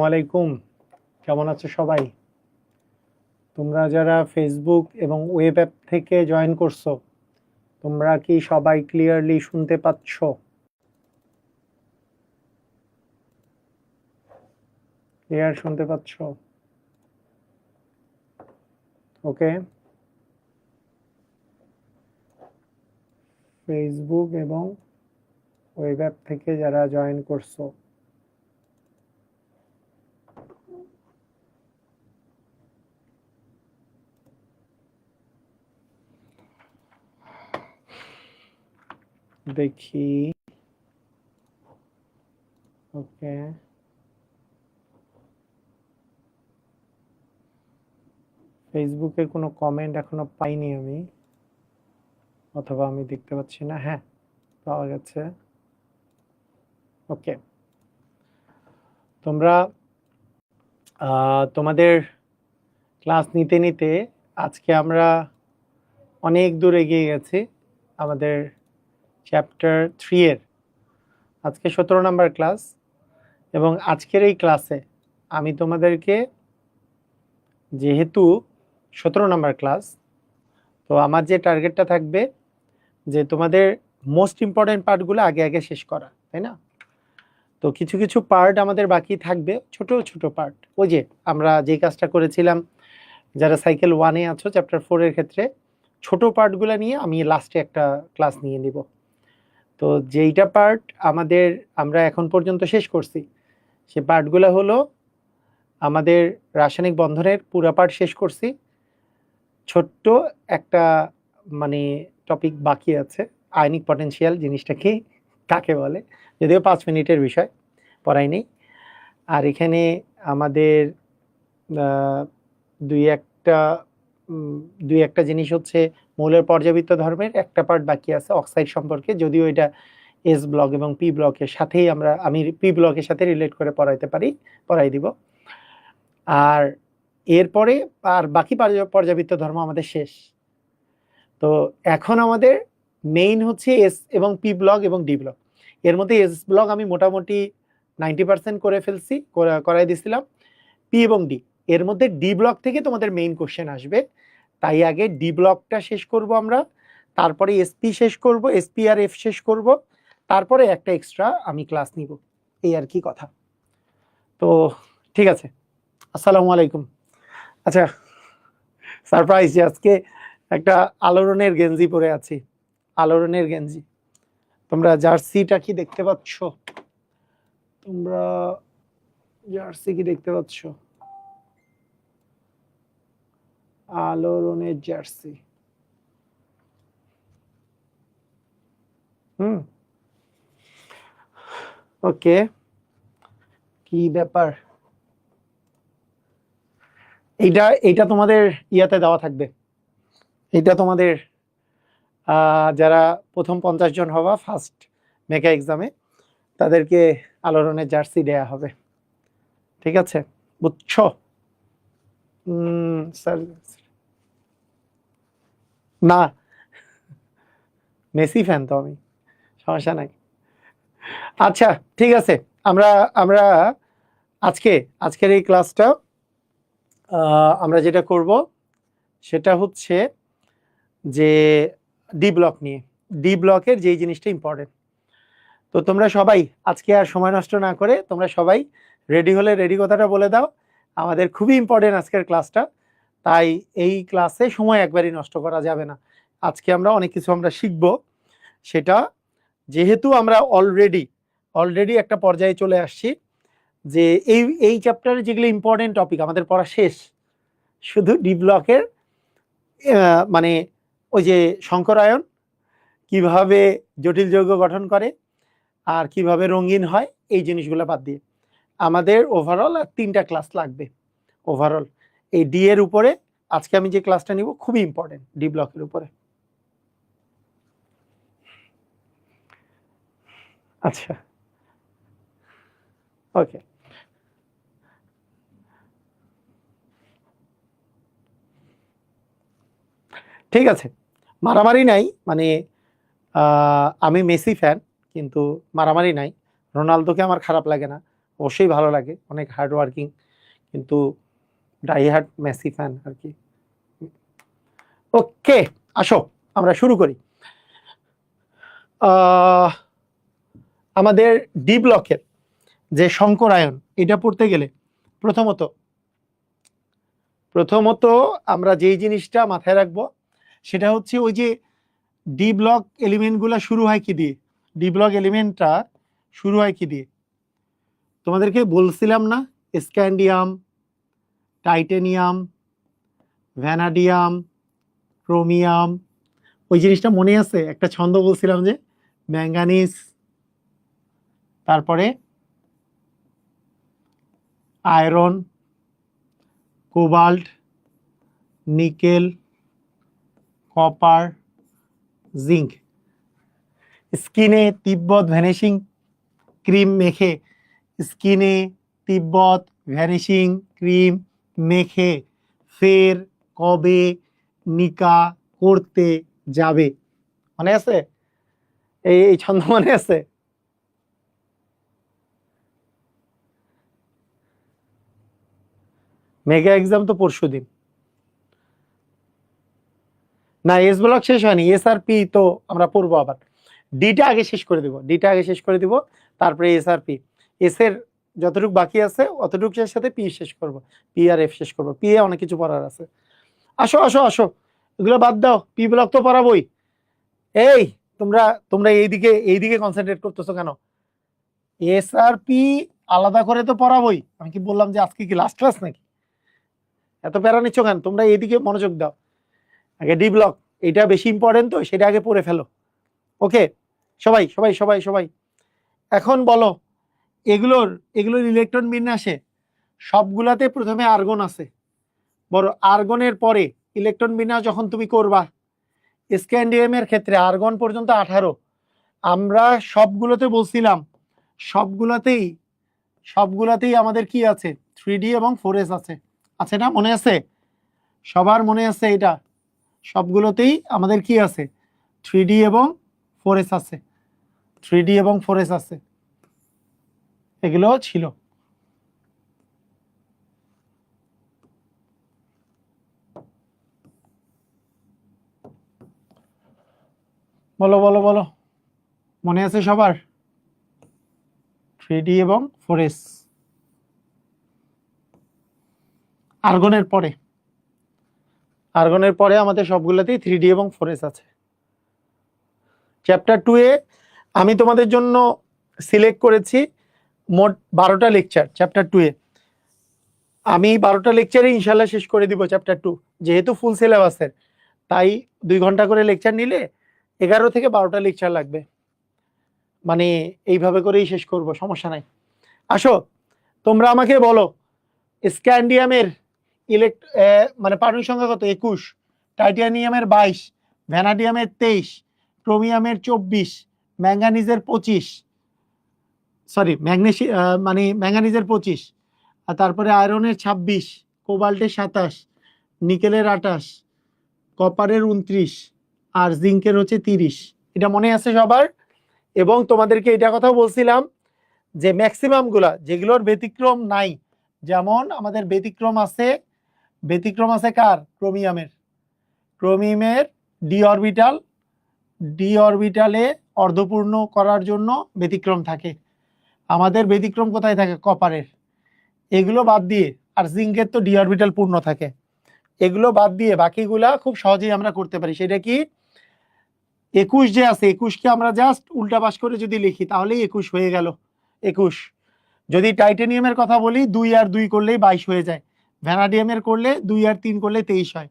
ওয়ালাইকুম, কেমন আছো সবাই? তোমরা যারা ফেসবুক এবং ওয়েব অ্যাপ থেকে জয়েন করছো, তোমরা কি সবাই ক্লিয়ারলি শুনতে পাচ্ছ? ক্লিয়ার শুনতে পাচ্ছ? ওকে। ফেসবুক এবং ওয়েব অ্যাপ থেকে যারা জয়েন করছো, দেখি। ওকে, ফেসবুকের কোনো কমেন্ট এখনো পাইনি আমি, অথবা আমি দেখতে পাচ্ছি না। হ্যাঁ, পাওয়া গেছে। ওকে, তোমরা তোমাদের ক্লাস নিতে নিতে আজকে আমরা অনেক দূর এগিয়ে গেছি। আমাদের চ্যাপ্টার 3 এর আজকে 17 নম্বর ক্লাস, এবং আজকের এই ক্লাসে আমি তোমাদেরকে, যেহেতু 17 নম্বর ক্লাস, তো আমার যে টার্গেটটা থাকবে যে তোমাদের মোস্ট ইম্পর্টেন্ট পার্টগুলো আগে আগে শেষ করা, তাই না? তো কিছু কিছু পার্ট আমাদের বাকি থাকবে, ছোট ছোট পার্ট। ওই যে আমরা যে কাজটা করেছিলাম, যারা সাইকেল 1-এ আছো চ্যাপ্টার 4 এর ক্ষেত্রে, ছোট পার্টগুলো নিয়ে আমি লাস্টে একটা ক্লাস নিয়ে নিব। তো যেইটা পার্ট আমরা এখন পর্যন্ত শেষ করছি, সে পার্টগুলো হলো আমাদের রাসায়নিক বন্ধনের পুরো পার্ট শেষ করছি। ছোট্ট একটা মানে টপিক বাকি আছে, আয়নিক পটেনশিয়াল জিনিসটা কি, কাকে বলে, যদিও 5 মিনিটের বিষয়, পড়াই নেই। আর এখানে আমাদের দুই একটা জিনিস হচ্ছে মৌলের পর্যাবৃত্ত ধর্মের একটা পার্ট বাকি আছে অক্সাইড সম্পর্কে, যদিও এটা এস ব্লক এবং পি ব্লকের সাথেই আমি পি ব্লকের সাথে রিলেট করে পড়াই দিব। আর এরপরে আর বাকি পর্যাবৃত্ত ধর্ম আমাদের শেষ। তো এখন আমাদের মেইন হচ্ছে এস এবং পি ব্লক এবং ডি ব্লক। এর মধ্যে এস ব্লক আমি মোটামুটি 90% করে ফেলছি, করাই দিছিলাম। পি এবং ডি, এর মধ্যে ডি ব্লক থেকে তোমাদের মেইন কোশ্চেন আসবে, তাই আগে ডি ব্লকটা শেষ করব আমরা, তারপরে এসপি শেষ করব, এসপি আর এফ শেষ করব, তারপরে একটা এক্সট্রা আমি ক্লাস নিব, এই আর কি কথা। তো ঠিক আছে, আসসালামু আলাইকুম। আচ্ছা, সারপ্রাইজ যে আজকে একটা আলোড়নের গেঞ্জি পরে আছি, আলোড়নের গেঞ্জি। তোমরা জার্সিটা কি দেখতে পাচ্ছ? তোমরা জার্সি কি দেখতে পাচ্ছ? আলোড়নের জার্সি। ওকে, কি ব্যাপার? এইটা তোমাদের ইয়াতে দেওয়া থাকবে, এটা তোমাদের যারা প্রথম 50 জন হবা ফার্স্ট মেগা এক্সামে, তাদেরকে আলোড়নের জার্সি দেয়া হবে, ঠিক আছে? বুঝছো? স্যার না, মেসি ফ্যান তো আমি, সমস্যা নাই। আচ্ছা ঠিক আছে, আমরা আমরা আজকের এই ক্লাসটা আমরা যেটা করব সেটা হচ্ছে যে ডি ব্লক নিয়ে, ডি ব্লকের যেই জিনিসটা ইম্পর্টেন্ট। তো তোমরা সবাই আজকে আর সময় নষ্ট না করে তোমরা সবাই রেডি হলে রেডি কথাটা বলে দাও। আমাদের খুবই ইম্পর্টেন্ট আজকের ক্লাসটা, তাই এই ক্লাসে সময় একবারই নষ্ট করা যাবে না। আজকে আমরা অনেক কিছু শিখব, সেটা যেহেতু আমরা অলরেডি একটা পর্যায়ে চলে আসছি যে এই চ্যাপ্টারে যেগুলো ইম্পর্টেন্ট টপিক আমাদের পড়া শেষ, শুধু ডি ব্লকের মানে ওই যে সংকরায়ন কিভাবে জটিল যৌগ গঠন করে আর কিভাবে রঙিন হয়, এই জিনিসগুলো বাদ দিয়ে আমাদের ওভারঅল আর 3টা ক্লাস লাগবে। ওভারঅল এই ডি এর উপরে আজকে আমি যে ক্লাসটা নিব খুবই ইম্পর্টেন্ট, ডি ব্লকের উপরে। আচ্ছা ওকে, ঠিক আছে, মারামারি নাই, মানে আমি মেসি ফ্যান, কিন্তু মারামারি নাই। রোনালদোকে আমার খারাপ লাগে না, অবশ্যই ভালো লাগে, অনেক হার্ড ওয়ার্কিং, কিন্তু ডাই হার্ড মেসি ফ্যান আর কি। ওকে, আসো আমরা শুরু করি। আমাদের ডি ব্লকের যে শঙ্করায়ন, এটা পড়তে গেলে প্রথমত আমরা যেই জিনিসটা মাথায় রাখবো সেটা হচ্ছে ওই যে ডি ব্লক এলিমেন্টগুলো শুরু হয় কি দিয়ে, ডি ব্লক এলিমেন্টটা শুরু হয় কি দিয়ে তোমাদেরকে বলছিলাম না? Scandium, titanium, vanadium, chromium. ওই জিনিসটা মনে আছে? একটা ছন্দ বলছিলাম যে ম্যাঙ্গানিজ, তারপরে iron, cobalt, nickel, copper, zinc. স্কিনে তিব্বত ভ্যানিশিং ক্রিম মেখে, স্কিনে তিব্বত ভ্যানিশিং ক্রিম মেখে ফের কবে নিকা করতে যাবে? মনে আছে? এই ছন্দ মনে আছে? মেগা এক্সাম তো পরশুদিন। না, এস ব্লক শেষ হয়নি, এস আর পি তো আমরা পড়বো আবার। ডিটা আগে শেষ করে দিব, তারপরে এস আর পি। এস এর যতটুকু বাকি আছে অতটুকুর সাথে পি শেষ করব, পি আর এফ শেষ করব। পি এ অনেক কিছু পড়ার আছে। আসো আসো আসো, এগুলো বাদ দাও, পি ব্লক তো পড়াবোই। এই তোমরা তোমরা এইদিকে কনসেন্ট্রেট করতেছো কেন? এস আর পি আলাদা করে তো পড়াবোই। আমি কি বললাম যে আজকে কি লাস্ট ক্লাস নাকি? এত প্যারা নিচ্ছ কেন? তোমরা এইদিকে মনোযোগ দাও। আগে ডি ব্লক, এটা বেশি ইম্পর্টেন্ট, তো সেটা আগে পড়ে ফেলো। ওকে, সবাই সবাই সবাই সবাই এখন বলো, এগুলোর ইলেকট্রন বিন্যাসে সবগুলাতে প্রথমে আর্গন আছে। বড় আর্গনের পরে ইলেকট্রন বিন্যাস যখন তুমি করবা, স্ক্যান্ডিয়ামের ক্ষেত্রে আর্গন পর্যন্ত 18। আমরা সবগুলোতে বলছিলাম, সবগুলাতেই আমাদের কি আছে? 3D এবং 4s আছে না? মনে আছে? সবার মনে আছে এটা? সবগুলোতেই আমাদের কি আছে? 3D এবং 4s আছে, 3D এবং 4s আছে, এগুলো ছিল। বলো বলো বলো, মনে আছে সবার? 3D এবং 4s। আর্গনের পরে আমাদের সবগুলোতেই 3D এবং 4s আছে। চ্যাপ্টার 2 এ আমি তোমাদের জন্য সিলেক্ট করেছি মোট 12টা লেকচার। চ্যাপ্টার 2 এ আমি 12টা লেকচারে ইনশাল্লাহ শেষ করে দিব চ্যাপ্টার 2। যেহেতু ফুল সিলেবাসের, তাই 2 ঘন্টা করে লেকচার নিলে 11 থেকে 12টা লেকচার লাগবে। মানে এইভাবে করেই শেষ করব, সমস্যা নাই। আসো তোমরা আমাকে বলো, স্ক্যান্ডিয়ামের মানে পারমাণবিক সংখ্যা কত? 21, টাইটানিয়ামের 22, ভ্যানাডিয়ামের 23, ক্রোমিয়ামের 24, ম্যাঙ্গানিজের 25, সরি ম্যাঙ্গানিজের 25, আর তারপরে আয়রনের 26, কোবাল্টের 27, নিকেলের 28, কপারের 29, আর জিঙ্কের হচ্ছে 30। এটা মনে আছে সবার? এবং তোমাদেরকে এটা কথাও বলছিলাম যে ম্যাক্সিমাম গুলা, যেগুলোর ব্যতিক্রম নাই, যেমন আমাদের ব্যতিক্রম আছে কার? ক্রোমিয়ামের ডি অরবিটালে অর্ধপূর্ণ করার জন্য ব্যতিক্রম থাকে। আমাদের ব্যতিক্রম কোথায় থাকে? কপারের। এগুলো বাদ দিয়ে, আর জিঙ্কের তো ডি অরবিটাল পূর্ণ থাকে। এগুলো বাদ দিয়ে বাকিগুলা খুব সহজেই আমরা করতে পারি। সেটা কি? 21 যে আছে, 21কে আমরা জাস্ট উল্টা পাশ করে যদি লিখি তাহলেই 21 হয়ে গেল। 21। যদি টাইটেনিয়ামের কথা বলি, 2 আর 2 করলেই 22 হয়ে যায়। ভ্যানাডিয়ামের করলে 2 আর 3 করলে 23 হয়।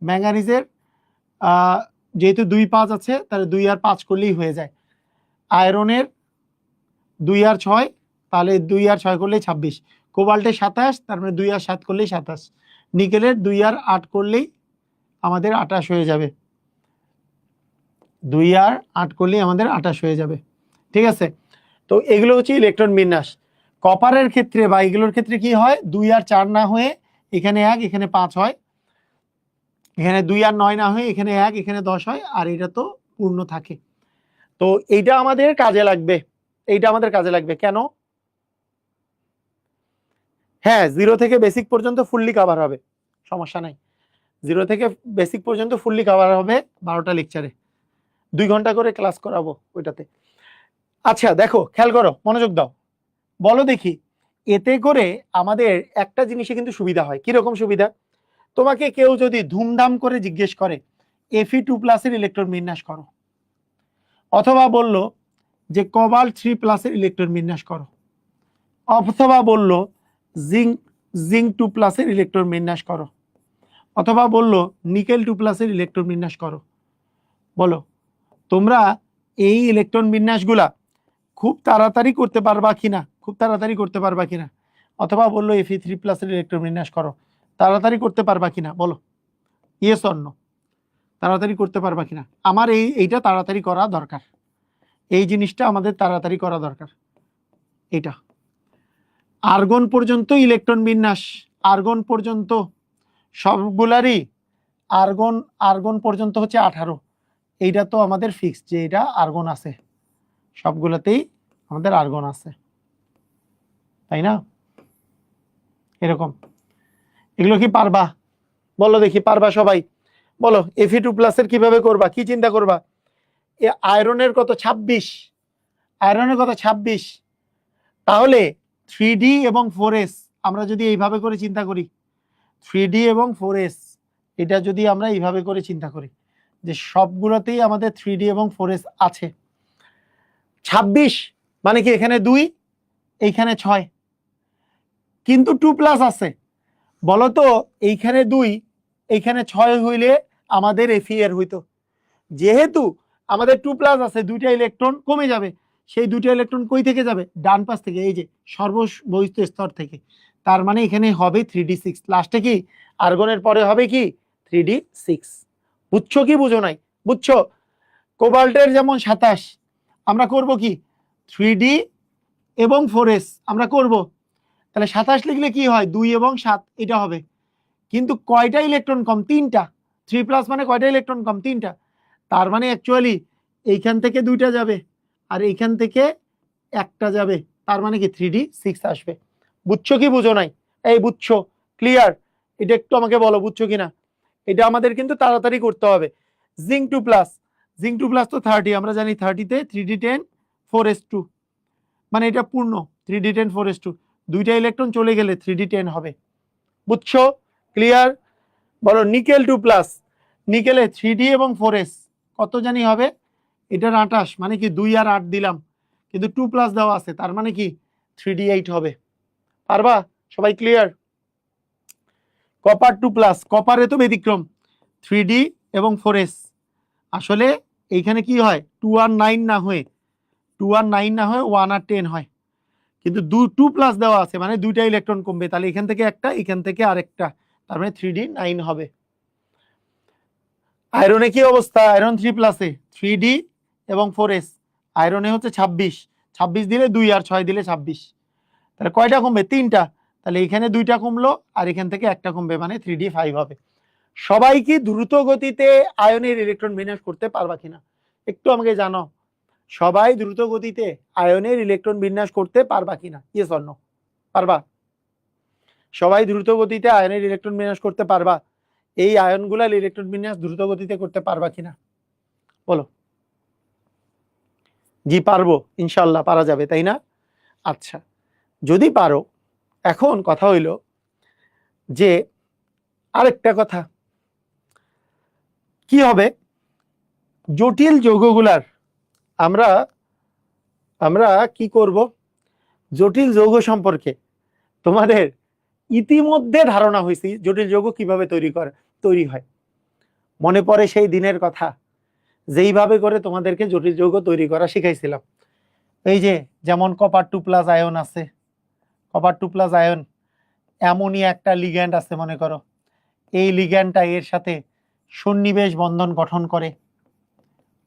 ম্যাঙ্গানিজের যেহেতু 2 5 আছে, তাহলে 2 আর 5 করলেই হয়ে যায়। আয়রনের 2 আর 6, তাহলে 2 আর 6 করলেই 26। কোবাল্টের 27, তার মানে 2 আর 7 করলেই 27। নিকেলের 2 আর 8 করলেই আমাদের 28 হয়ে যাবে। 2 আর 8 করলেই আমাদের 28 হয়ে যাবে। ঠিক আছে? তো এগুলো হচ্ছে ইলেকট্রন বিন্যাস। কপারের ক্ষেত্রে বা এগুলোর ক্ষেত্রে কি হয়? 2 আর 4 না হয়ে এখানে 1, এখানে 5 হয়। এখানে 2 আর 9 না হয়ে এখানে 1, এখানে 10 হয়। আর এটা তো পূর্ণ থাকে। তো এইটা আমাদের কাজে লাগবে। কেন? হ্যাঁ, 0 থেকে বেসিক পর্যন্ত ফুললি কভার হবে, সমস্যা নাই। 0 থেকে বেসিক পর্যন্ত ফুললি কভার হবে 12টা লেকচারে, 2 ঘন্টা করে ক্লাস করাবো ওইটাতে। আচ্ছা দেখো, খেয়াল করো, মনোযোগ দাও, বলো দেখি। এতে করে আমাদের একটা জিনিসে কিন্তু সুবিধা হয়। কিরকম সুবিধা? তোমাকে কেউ যদি ধুমধাম করে জিজ্ঞেস করে Fe2+ এর ইলেকট্রন বিন্যাস করো, অথবা বলল যে কোবাল্ট 3+ এর ইলেকট্রন বিন্যাস করো, অথবা বলল জিঙ্ক 2+ এর ইলেকট্রন বিন্যাস করো, অথবা বলল নিকেল 2+ এর ইলেকট্রন বিন্যাস করো, বলো তোমরা এই ইলেকট্রন বিন্যাসগুলা খুব তাড়াতাড়ি করতে পারবা কিনা, খুব তাড়াতাড়ি করতে পারবা কিনা, অথবা বললো Fe3+ এর ইলেকট্রন বিন্যাস করো, তাড়াতাড়ি করতে পারবা কিনা, বলো ইয়েস অর নো, তাড়াতাড়ি করতে পারবা কিনা? আমার এইটা তাড়াতাড়ি করা দরকার, এই জিনিসটা আমাদের তাড়াতাড়ি করা দরকার। এটা আর্গন পর্যন্ত ইলেকট্রন বিন্যাস, আর্গন পর্যন্ত সবগুলারই, আর্গন পর্যন্ত হচ্ছে 18। এইটা তো আমাদের ফিক্স যে এটা আর্গন আছে, সবগুলাতেই আমাদের আর্গন আছে, তাই না? এরকম এগুলো কি পারবা? বলো দেখি, পারবা সবাই? বলো Fe2+ এর কিভাবে করবা, কি চিন্তা করবা? আয়রনের কত? 26, আয়রনের কত? 26। তাহলে 3D এবং 4s আমরা যদি এইভাবে করে চিন্তা করি, 3D এবং 4s, এটা যদি আমরা এইভাবে করে চিন্তা করি যে সবগুলোতেই আমাদের 3D এবং 4s আছে, 26 মানে কি এখানে 2, এইখানে 6, কিন্তু 2+ আছে। বলো তো এইখানে 2, এইখানে 6 হইলে আমাদের Fe এর হইতো। যেহেতু আমাদের 2+ আছে, 2টা ইলেকট্রন কমে যাবে, সেই 2টা ইলেকট্রন কই থেকে যাবে? ডান পাশ থেকে, এই যে সর্ববহিস্থ স্তর থেকে। তার মানে এখানে হবে 3d6, লাস্টে কি আর্গনের পরে হবে কি 3d6। বুঝছো কি বুঝো নাই? বুঝছো? কোবাল্টের যেমন 27, আমরা করব কি 3d এবং 4s আমরা করব, তাহলে 27 লিখলে কি হয়? 2 এবং 7 এটা হবে। কিন্তু কয়টা ইলেকট্রন কম? 3টা। 3+ মানে কয়টা ইলেকট্রন কম? 3টা। তার মানে অ্যাকচুয়ালি এইখান থেকে 2টা যাবে আর এইখান থেকে একটা যাবে, তার মানে কি 3d6 আসবে। বুঝছো কি বুঝো নাই? এই বুঝছো? ক্লিয়ার? এটা একটু আমাকে বলো বুঝছো কিনা। এটা আমাদের কিন্তু তাড়াতাড়ি করতে হবে। জিঙ্ক 2+, জিঙ্ক 2+ তো 30, আমরা জানি 30তে 3d10 4s2, মানে এটা পূর্ণ 3d10 4s2, 2টা ইলেকট্রন চলে গেলে 3d10 হবে। বুঝছো? ক্লিয়ার? বলো নিকেল 2+, নিকেলে 3d এবং 4s কত জানি হবে? এটার 28, মানে কি 2 আর 8 দিলাম, কিন্তু 2+ দেওয়া আছে, তার মানে কি 3d8 হবে। পারবা সবাই? ক্লিয়ার? কপার 2+, কপারে তো ব্যতিক্রম, 3d এবং 4s। আসলে এইখানে কি হয়? 2 আর 9 না হয়ে 1 আর 10 হয়, কিন্তু 2+ দেওয়া আছে, মানে 2টা ইলেকট্রন কমবে, তাহলে এখান থেকে একটা, এখান থেকে আরেকটা, তার মানে 3d9 হবে। আয়রনে কি অবস্থা? আয়রন 3+এ 3d এবং 4s, আয়রনে হচ্ছে 26, 26 দিলে 2 আর 6 দিলে 26, তাহলে কয়টা কমবে? 3টা। তাহলে এখানে 2টা কমলো আর এখান থেকে একটা কমবে, মানে 3d5 হবে। সবাই কি দ্রুত গতিতে আয়নের ইলেকট্রন বিন্যাস করতে পারবা কিনা একটু আমাকে জানো। সবাই দ্রুত গতিতে আয়নের ইলেকট্রন বিন্যাস করতে পারবা কিনা? Yes or no? পারবা? সবাই দ্রুত গতিতে আয়নের ইলেকট্রন বিন্যাস করতে পারবা? এই আয়নগুলার ইলেকট্রন বিন্যাস দ্রুত গতিতে করতে পারবা কিনা বলো? জি পারবো, ইনশাল্লাহ পারা যাবে, তাই না? আচ্ছা, যদি পারো, এখন কথা হইল যে আরেকটা কথা, কি হবে জটিল যৌগগুলার আমরা আমরা কি করব? জটিল যৌগ সম্পর্কে তোমাদের ইতিমধ্যে ধারণা হয়েছে, জটিল যৌগ কিভাবে তৈরি হয়। মনে পড়ে সেই দিনের কথা, যেইভাবে করে তোমাদেরকে জটিল যৌগ তৈরি করা শিখাইছিলাম। এই যে যেমন কপার 2+ আয়ন আছে, কপার 2+ আয়ন, অ্যামোনিয়া একটা লিগ্যান্ড আছে মনে করো, এই লিগ্যান্ডটা এর সাথে সন্নিবেশ বন্ধন গঠন করে।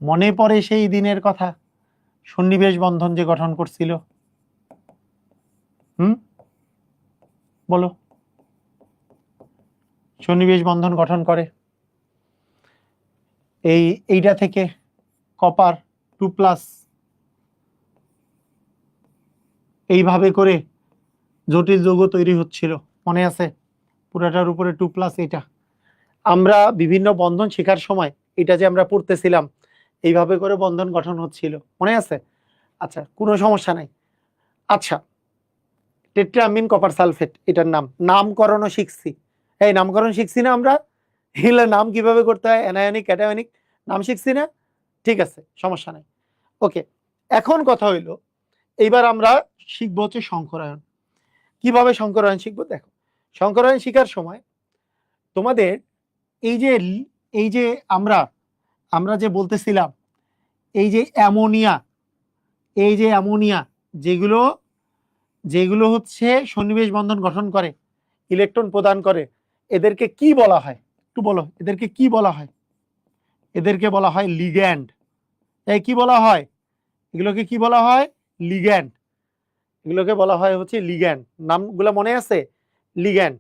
মনে পড়ে সেই দিনের কথা, সন্নিবেশ বন্ধন যে গঠন করছিল? বলো, সন্নিবেশ বন্ধন গঠন করে। এইটা থেকে কপার 2+ এইভাবে করে জটিল যৌগ তৈরি হচ্ছিল, মনে আছে? পুরাটার উপরে 2+ এটা আমরা বিভিন্ন বন্ধন শেখার সময় এটা যে আমরা পড়তেছিলাম, এইভাবে করে বন্ধন গঠন হচ্ছিল, মনে আছে? আচ্ছা, কোনো সমস্যা নাই। আচ্ছা, টেট্রামিন কপার সালফেট, এটার নামকরণও শিখছি। এই নামকরণ শিখছি না আমরা? এগুলো নাম কিভাবে করতে হয়, অ্যানায়নিক ক্যাটায়নিক নাম শিখছি না? ঠিক আছে, সমস্যা নাই। ওকে, এখন কথা হইল, এইবার আমরা শিখবো হচ্ছে সংকরায়ন। কিভাবে সংকরায়ন শিখবো? দেখো, সংকরায়ন শিখার সময় তোমাদের এই যে আমরা আমরা যে বলতেছিলাম, এই যে অ্যামোনিয়া, যেগুলো যেগুলো হচ্ছে সন্নিবেশ বন্ধন গঠন করে, ইলেকট্রন প্রদান করে, এদেরকে কি বলা হয়? একটু বলো, এদেরকে কি বলা হয়? এদেরকে বলা হয় লিগ্যান্ড। এই কি বলা হয়? এগুলোকে কি বলা হয়? লিগ্যান্ড। এগুলোকে বলা হয় হচ্ছে লিগ্যান্ড। নামগুলো মনে আছে? লিগ্যান্ড।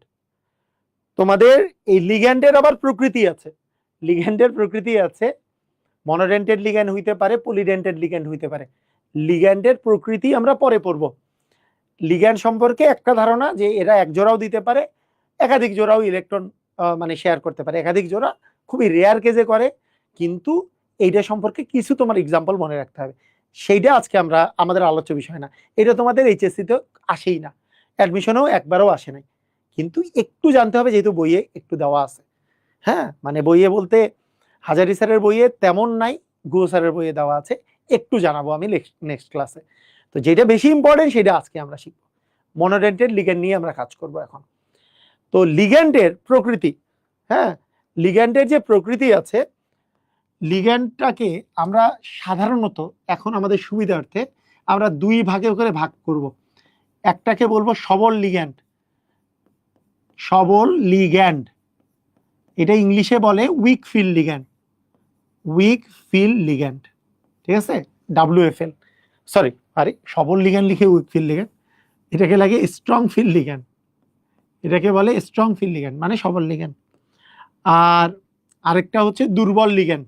তোমাদের এই লিগ্যান্ডের আবার প্রকৃতি আছে। লিগ্যান্ডের প্রকৃতি আছে, মনোডেন্টেড লিগ্যান্ড হইতে পারে, পলিডেন্টেড লিগ্যান্ড হইতে পারে। লিগ্যান্ডের প্রকৃতি আমরা পরে পড়ব। লিগ্যান্ড সম্পর্কে একটা ধারণা যে এরা এক জোড়াও দিতে পারে, একাধিক জোড়াও ইলেকট্রন মানে শেয়ার করতে পারে। একাধিক জোড়া খুবই রেয়ার কেজে করে, কিন্তু এইটা সম্পর্কে কিছু তোমার এক্সাম্পল মনে রাখতে হবে। সেইটা আজকে আমরা আমাদের আলোচ্য বিষয় না। এটা তোমাদের এইচএসসিতে আসেই না, অ্যাডমিশনেও একবারও আসে নাই, কিন্তু একটু জানতে হবে যেহেতু বইয়ে একটু দেওয়া আছে। হ্যাঁ, মানে বইয়ে বলতে হাজারি স্যারের বইয়ে তেমন নাই, গুহ স্যারের বইয়ে দেওয়া আছে, একটু জানাবো আমি নেক্সট ক্লাসে। তো যেটা বেশি ইম্পর্টেন্ট সেটা আজকে আমরা শিখবো। মনোডেন্টেড লিগ্যান্ড নিয়ে আমরা কাজ করব এখন। তো লিগ্যান্ডের প্রকৃতি, হ্যাঁ, লিগ্যান্ডের যে প্রকৃতি আছে, লিগ্যান্ডটাকে আমরা সাধারণত এখন আমাদের সুবিধার্থে আমরা দুই ভাগে করে ভাগ করব। একটাকে বলবো সবল লিগ্যান্ড। সবল লিগ্যান্ড, এটা ইংলিশে বলে week field ligand. Week field ligand, ঠিক আছে, WFL। সরি, আরে সবল লিগ্যান্ড লিখে উইক ফিল্ড লিগ্যান্ড, এটাকে লাগে স্ট্রং ফিল্ড লিগ্যান্ড। এটাকে বলে স্ট্রং ফিল্ড লিগ্যান্ড, মানে সবল লিগ্যান্ড। আর আরেকটা হচ্ছে দুর্বল লিগ্যান্ড,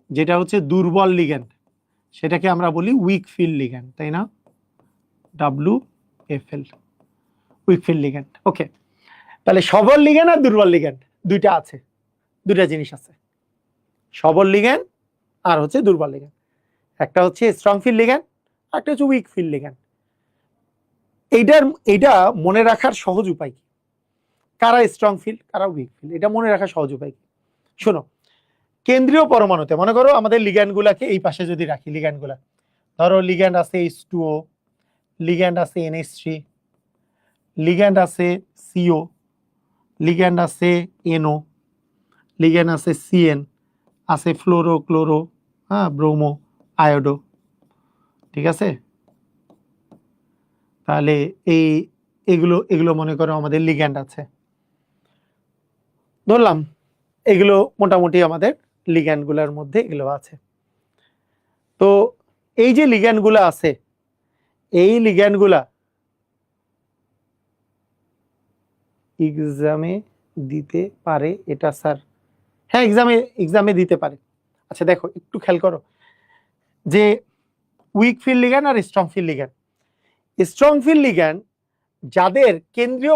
যেটা হচ্ছে দুর্বল লিগ্যান্ড, সেটাকে আমরা বলি উইক ফিল্ড লিগ্যান্ড, তাই না? WFL, weak field ligand. Okay, তাহলে সবল লিগ্যান্ড আর দুর্বল লিগ্যান্ড দুইটা আছে, দুইটা জিনিস আছে, সবল লিগ্যান্ড আর হচ্ছে দুর্বল লিগ্যান্ড। একটা হচ্ছে স্ট্রং ফিল্ড লিগ্যান্ড, আর একটা হচ্ছে উইক ফিল্ড লিগ্যান্ড। এইটা মনে রাখার সহজ উপায় কি? কারা স্ট্রং ফিল্ড, কারা উইক ফিল্ড, এটা মনে রাখার সহজ উপায় কি? শোনো, কেন্দ্রীয় পরমাণুতে মনে করো আমাদের লিগ্যান্ড গুলাকে এই পাশে যদি রাখি, লিগ্যান্ড গুলা ধরো, লিগ্যান্ড আছে H2O, লিগ্যান্ড আছে NH3, লিগ্যান্ড আছে CO, লিগ্যান্ড আছে NO, লিগ্যান্ড আছে CN, আছে ফ্লোরো, ক্লোরো, হ্যাঁ, ব্রোমো, আয়োডো, ঠিক আছে? তাহলে এগুলো এগুলো মনে করো আমাদের লিগ্যান্ড আছে, ধরলাম এগুলো মোটামুটি আমাদের লিগ্যান্ড গুলার মধ্যে এগুলো আছে। তো এই যে লিগ্যান্ড গুলা আছে, এই লিগ্যান্ড গুলা এক্সামে দিতে পারে, এটা স্যার? হ্যাঁ, এক্সামে দিতে পারে। আচ্ছা দেখো, একটু খেয়াল করো যে উইক ফিল্ড লিগ্যান্ড আর strong field ligand. Strong field ligand যাদের কেন্দ্রীয়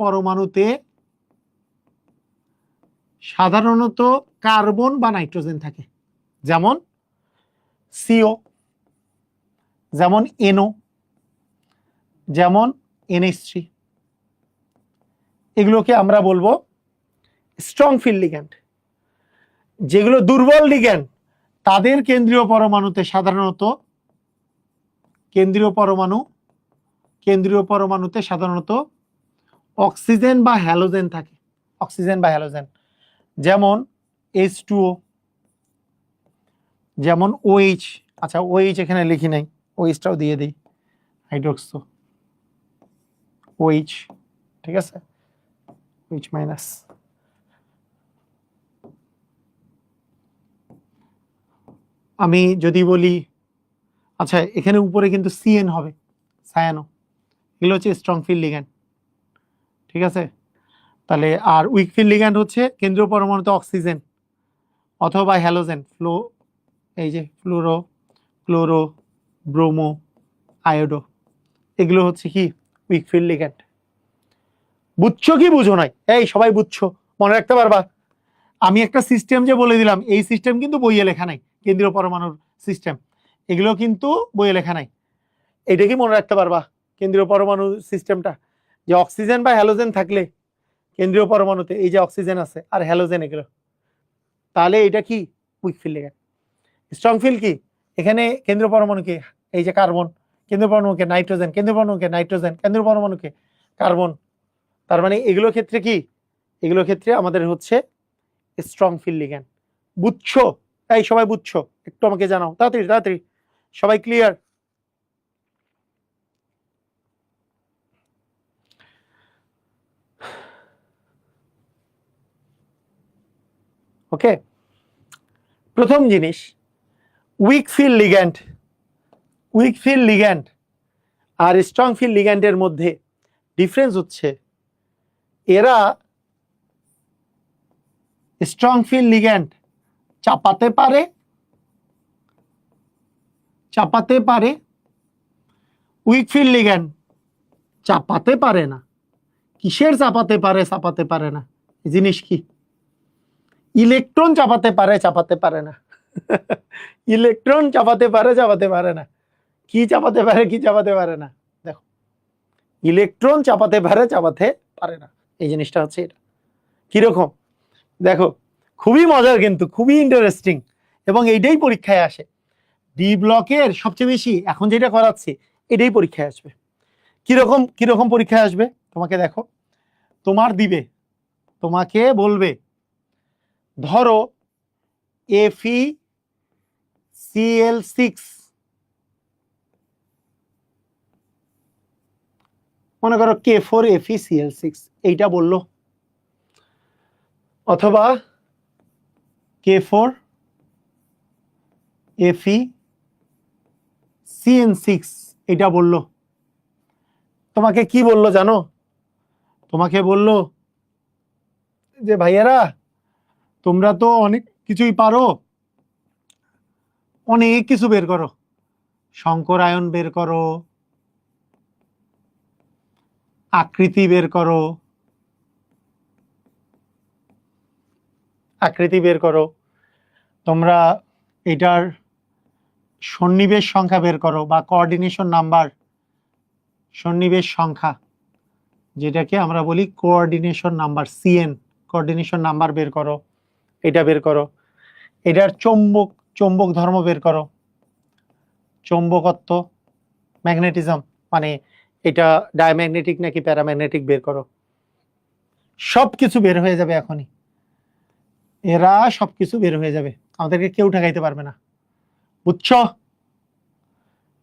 পরমাণুতে সাধারণত কার্বন বা নাইট্রোজেন থাকে, যেমন CO, যেমন NO, যেমন NH3, এগুলোকে আমরা বলবো স্ট্রং ফিল্ড লিগ্যান্ড। যেগুলো দুর্বল লিগ্যান্ড, তাদের কেন্দ্রীয় পরমাণুতে সাধারণত অক্সিজেন বা হ্যালোজেন থাকে, যেমন H2O, যেমন OH। আচ্ছা, OH এখানে লিখি নাই, OH-টাও দিয়ে দিই, হাইড্রোক্সো OH, ঠিক আছে, OH মাইনাস। আমি যদি বলি, আচ্ছা এখানে উপরে কিন্তু CN হবে, সায়ানো, এগুলো হচ্ছে স্ট্রং ফিল্ড লিগ্যান্ড, ঠিক আছে? তাহলে আর উইক ফিল্ড লিগ্যান্ড হচ্ছে কেন্দ্রীয় পরমাণুতে অক্সিজেন অথবা হ্যালোজেন, এই যে ফ্লুরো, ক্লোরো, ব্রোমো, আয়োডো, এগুলো হচ্ছে কি উইকফিল্ড লিগ্যান্ড। বুঝছো কি বুঝো নাই? এই সবাই বুঝছো, মনে রাখতে পারবা? আমি একটা সিস্টেম যে বলে দিলাম, এই সিস্টেম কিন্তু বইয়ে লেখা নাই, কেন্দ্রীয় পরমাণুর সিস্টেম, এগুলো কিন্তু বইয়ে লেখা নাই। এটা কি মনে রাখতে পারবা কেন্দ্রীয় পরমাণু সিস্টেমটা, যে অক্সিজেন বা হ্যালোজেন থাকলে কেন্দ্রীয় পরমাণুতে এই যে অক্সিজেন আছে আর হ্যালোজেন এগুলো, তাহলে এটা কি উইকফিল্ড লিগ্যান্ড। স্ট্রং ফিল্ড কি, এখানে কেন্দ্রীয় পরমাণুকে এই যে কার্বন, কেন্দ্রীয় পরমাণুকে নাইট্রোজেন, কেন্দ্রীয় পরমাণুকে নাইট্রোজেন, কেন্দ্রীয় পরমাণুকে কার্বন। তার মানে এগুলোর ক্ষেত্রে কি, এগুলোর ক্ষেত্রে আমাদের হচ্ছে স্ট্রং ফিল্ড লিগ্যান্ড। বুঝছো? এই সবাই বুঝছো? একটু আমাকে জানাও তাড়াতাড়ি তাড়াতাড়ি, সবাই ক্লিয়ার? ওকে, প্রথম জিনিস উইকফিল্ড লিগ্যান্ড, উইকফিল্ড লিগ্যান্ড আর স্ট্রং ফিল্ড লিগ্যান্ডের মধ্যে ডিফারেন্স হচ্ছে এরা স্ট্রং ফিল্ড লিগ্যান্ড চাপাতে পারে, চাপাতে পারে, উইকফিল্ড লিগ্যান্ড চাপাতে পারে না। কিসের চাপাতে পারে চাপাতে পারে না? জিনিস কি? ইলেকট্রন চাপাতে পারে চাপাতে পারে না। ইলেকট্রন চাপাতে পারে চাপাতে পারে না। কি চাপাতে পারে কি চাপাতে পারে না? দেখো, ইলেকট্রন চাপাতে পারে চাপাতে পারে না, এই জিনিসটা হচ্ছে এটা। কিরকম দেখো, খুবই মজার কিন্তু খুবই ইন্টারেস্টিং, এবং এইটাই পরীক্ষায় আসে। ডি ব্লকের সবচেয়ে বেশি এখন যেটা করাচ্ছি এটাই পরীক্ষায় আসবে। কিরকম কিরকম পরীক্ষায় আসবে তোমাকে দেখো, তোমার দিবে, তোমাকে বলবে ধরো FeCl6, মনে করো K4FeCl6 এইটা বললো, অথবা K4FeCN6 এটা বললো। তোমাকে কি বললো জানো? তোমাকে বললো যে ভাইয়ারা তোমরা তো অনেক কিছুই পারো, অনেক কিছু বের করো, সংকর আয়ন বের করো, আকৃতি বের করো, আকৃতি বের করো, তোমরা এটার সন্নিবেশ সংখ্যা বের করো বা কোঅর্ডিনেশন নাম্বার, সন্নিবেশ সংখ্যা যেটাকে আমরা বলি coordination number CN, coordination number বের করো, এটা বের করো, এটার চৌম্বক চৌম্বক ধর্ম বের করো, চৌম্বকত্ব ম্যাগনেটিজম, মানে এটা ডায়াম্যাগনেটিক নাকি প্যারাম্যাগনেটিক বের করো। সবকিছু বের হয়ে যাবে এখনই, এরা সবকিছু বের হয়ে যাবে, আমাদেরকে কেউ ঠেকাইতে পারবে না। বুঝছো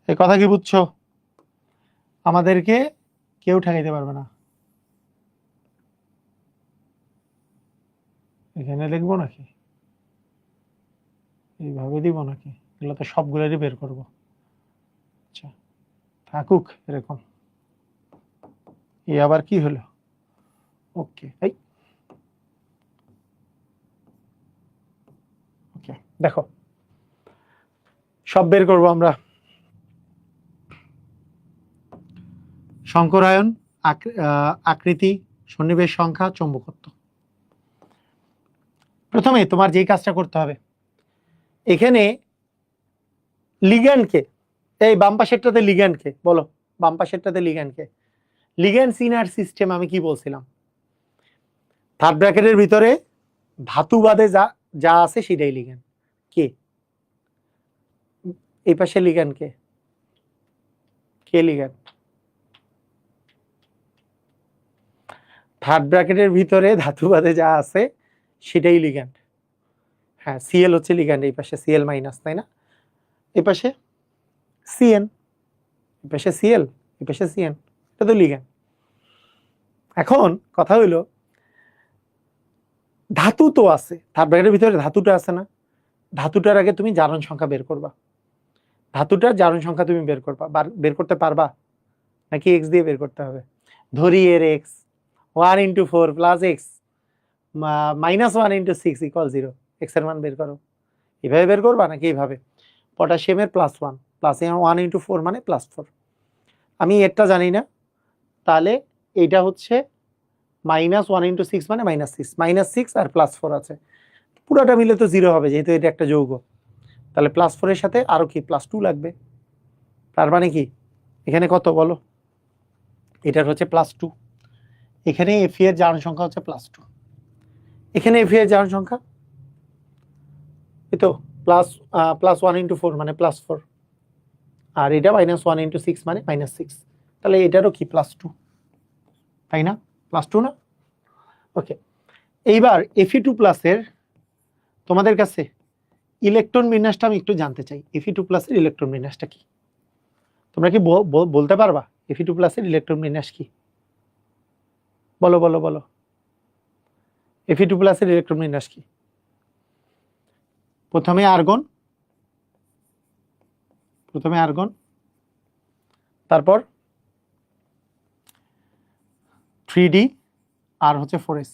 এই কথা কি? বুঝছো? আমাদেরকে কেউ ঠেকাইতে পারবে না। এখানে লিখবো নাকি এইভাবে দিব নাকি? এগুলো তো সবগুলোরই বের করবো। আচ্ছা থাকুক এরকম। এ আবার কি হলো? ওকে, এই ওকে, দেখো সব বের করবো আমরা। সংকরায়ন, আকৃতি, সন্নিবেশ সংখ্যা, চৌম্বকত্ব। প্রথমে তোমার যেই কাজটা করতে হবে, এখানে লিগ্যান্ডকে, এই বাম পাশেরটাতে লিগ্যান্ডকে বলো, বাম পাশেরটাতে লিগ্যান্ডকে, লিগ্যান্ড সিনার সিস্টেম আমি কি বলছিলাম? থার্ড ব্র্যাকেটের ভিতরে ধাতু বাদে যা যা আছে সেটাই লিগ্যান্ড। কে এই পাশে লিগ্যান্ড কে? কে লিগ্যান্ড? থার্ড ব্র্যাকেটের ভিতরে ধাতু বাদে যা আছে সেটাই লিগ্যান্ড। হ্যাঁ, Cl হচ্ছে লিগ্যান্ড, এই পাশে Cl মাইনাস, তাই না? এই পাশে Cn, এই পাশে Cl, এই পাশে Cn, এটা তো লিগ্যান্ড। এখন কথা হইলো ধাতু তো আছে, থার্ড ব্র্যাকেটের ভিতরে ধাতুটা আছে না? ধাতুটার আগে তুমি জারণ সংখ্যা বের করবা, ধাতুটার জারণ সংখ্যা তুমি বের করবা, বের করতে পারবা নাকি এক্স দিয়ে বের করতে হবে? ধরি এর এক্স 1 × 4 + x -1 × 6 = 0, এক্স এর মান বের করো। এভাবে বের করবা নাকি এইভাবে? পটাশিয়ামের +1, প্লাস 1 × 4 মানে +4। আমি এটা জানি না, তাহলে এইটা হচ্ছে -1 × 6 মানে -6, -6 আর +4 আছে, পুরোটা মিলে তো 0 হবে যেহেতু এটা একটা যৌগ। তাহলে +4 এর সাথে আরো কি +2 লাগবে, তার মানে কি এখানে কত বলো? এটার হচ্ছে +2। এখানে Fe এর জারণ সংখ্যা হচ্ছে +2, এখানে Fe এর জারণ সংখ্যা এই তো +1 × 4 মানে +4, আর এটা -1 × 6 মানে -6, তাহলে এটারও কি +2, তাই না? +2 না? ওকে, এইবার Fe2+ এর তোমাদের কাছে ইলেকট্রন বিন্যাসটা আমি একটু জানতে চাই। Fe2+ এর ইলেকট্রন বিন্যাসটা কি তোমরা কি বলতে পারবা? Fe2+ এর ইলেকট্রন বিন্যাস কি? বলো বলো বলো, Fe2+ এর ইলেকট্রন বিন্যাস কি? প্রথমে আর্গন, তারপর 3D আর হচ্ছে 4s।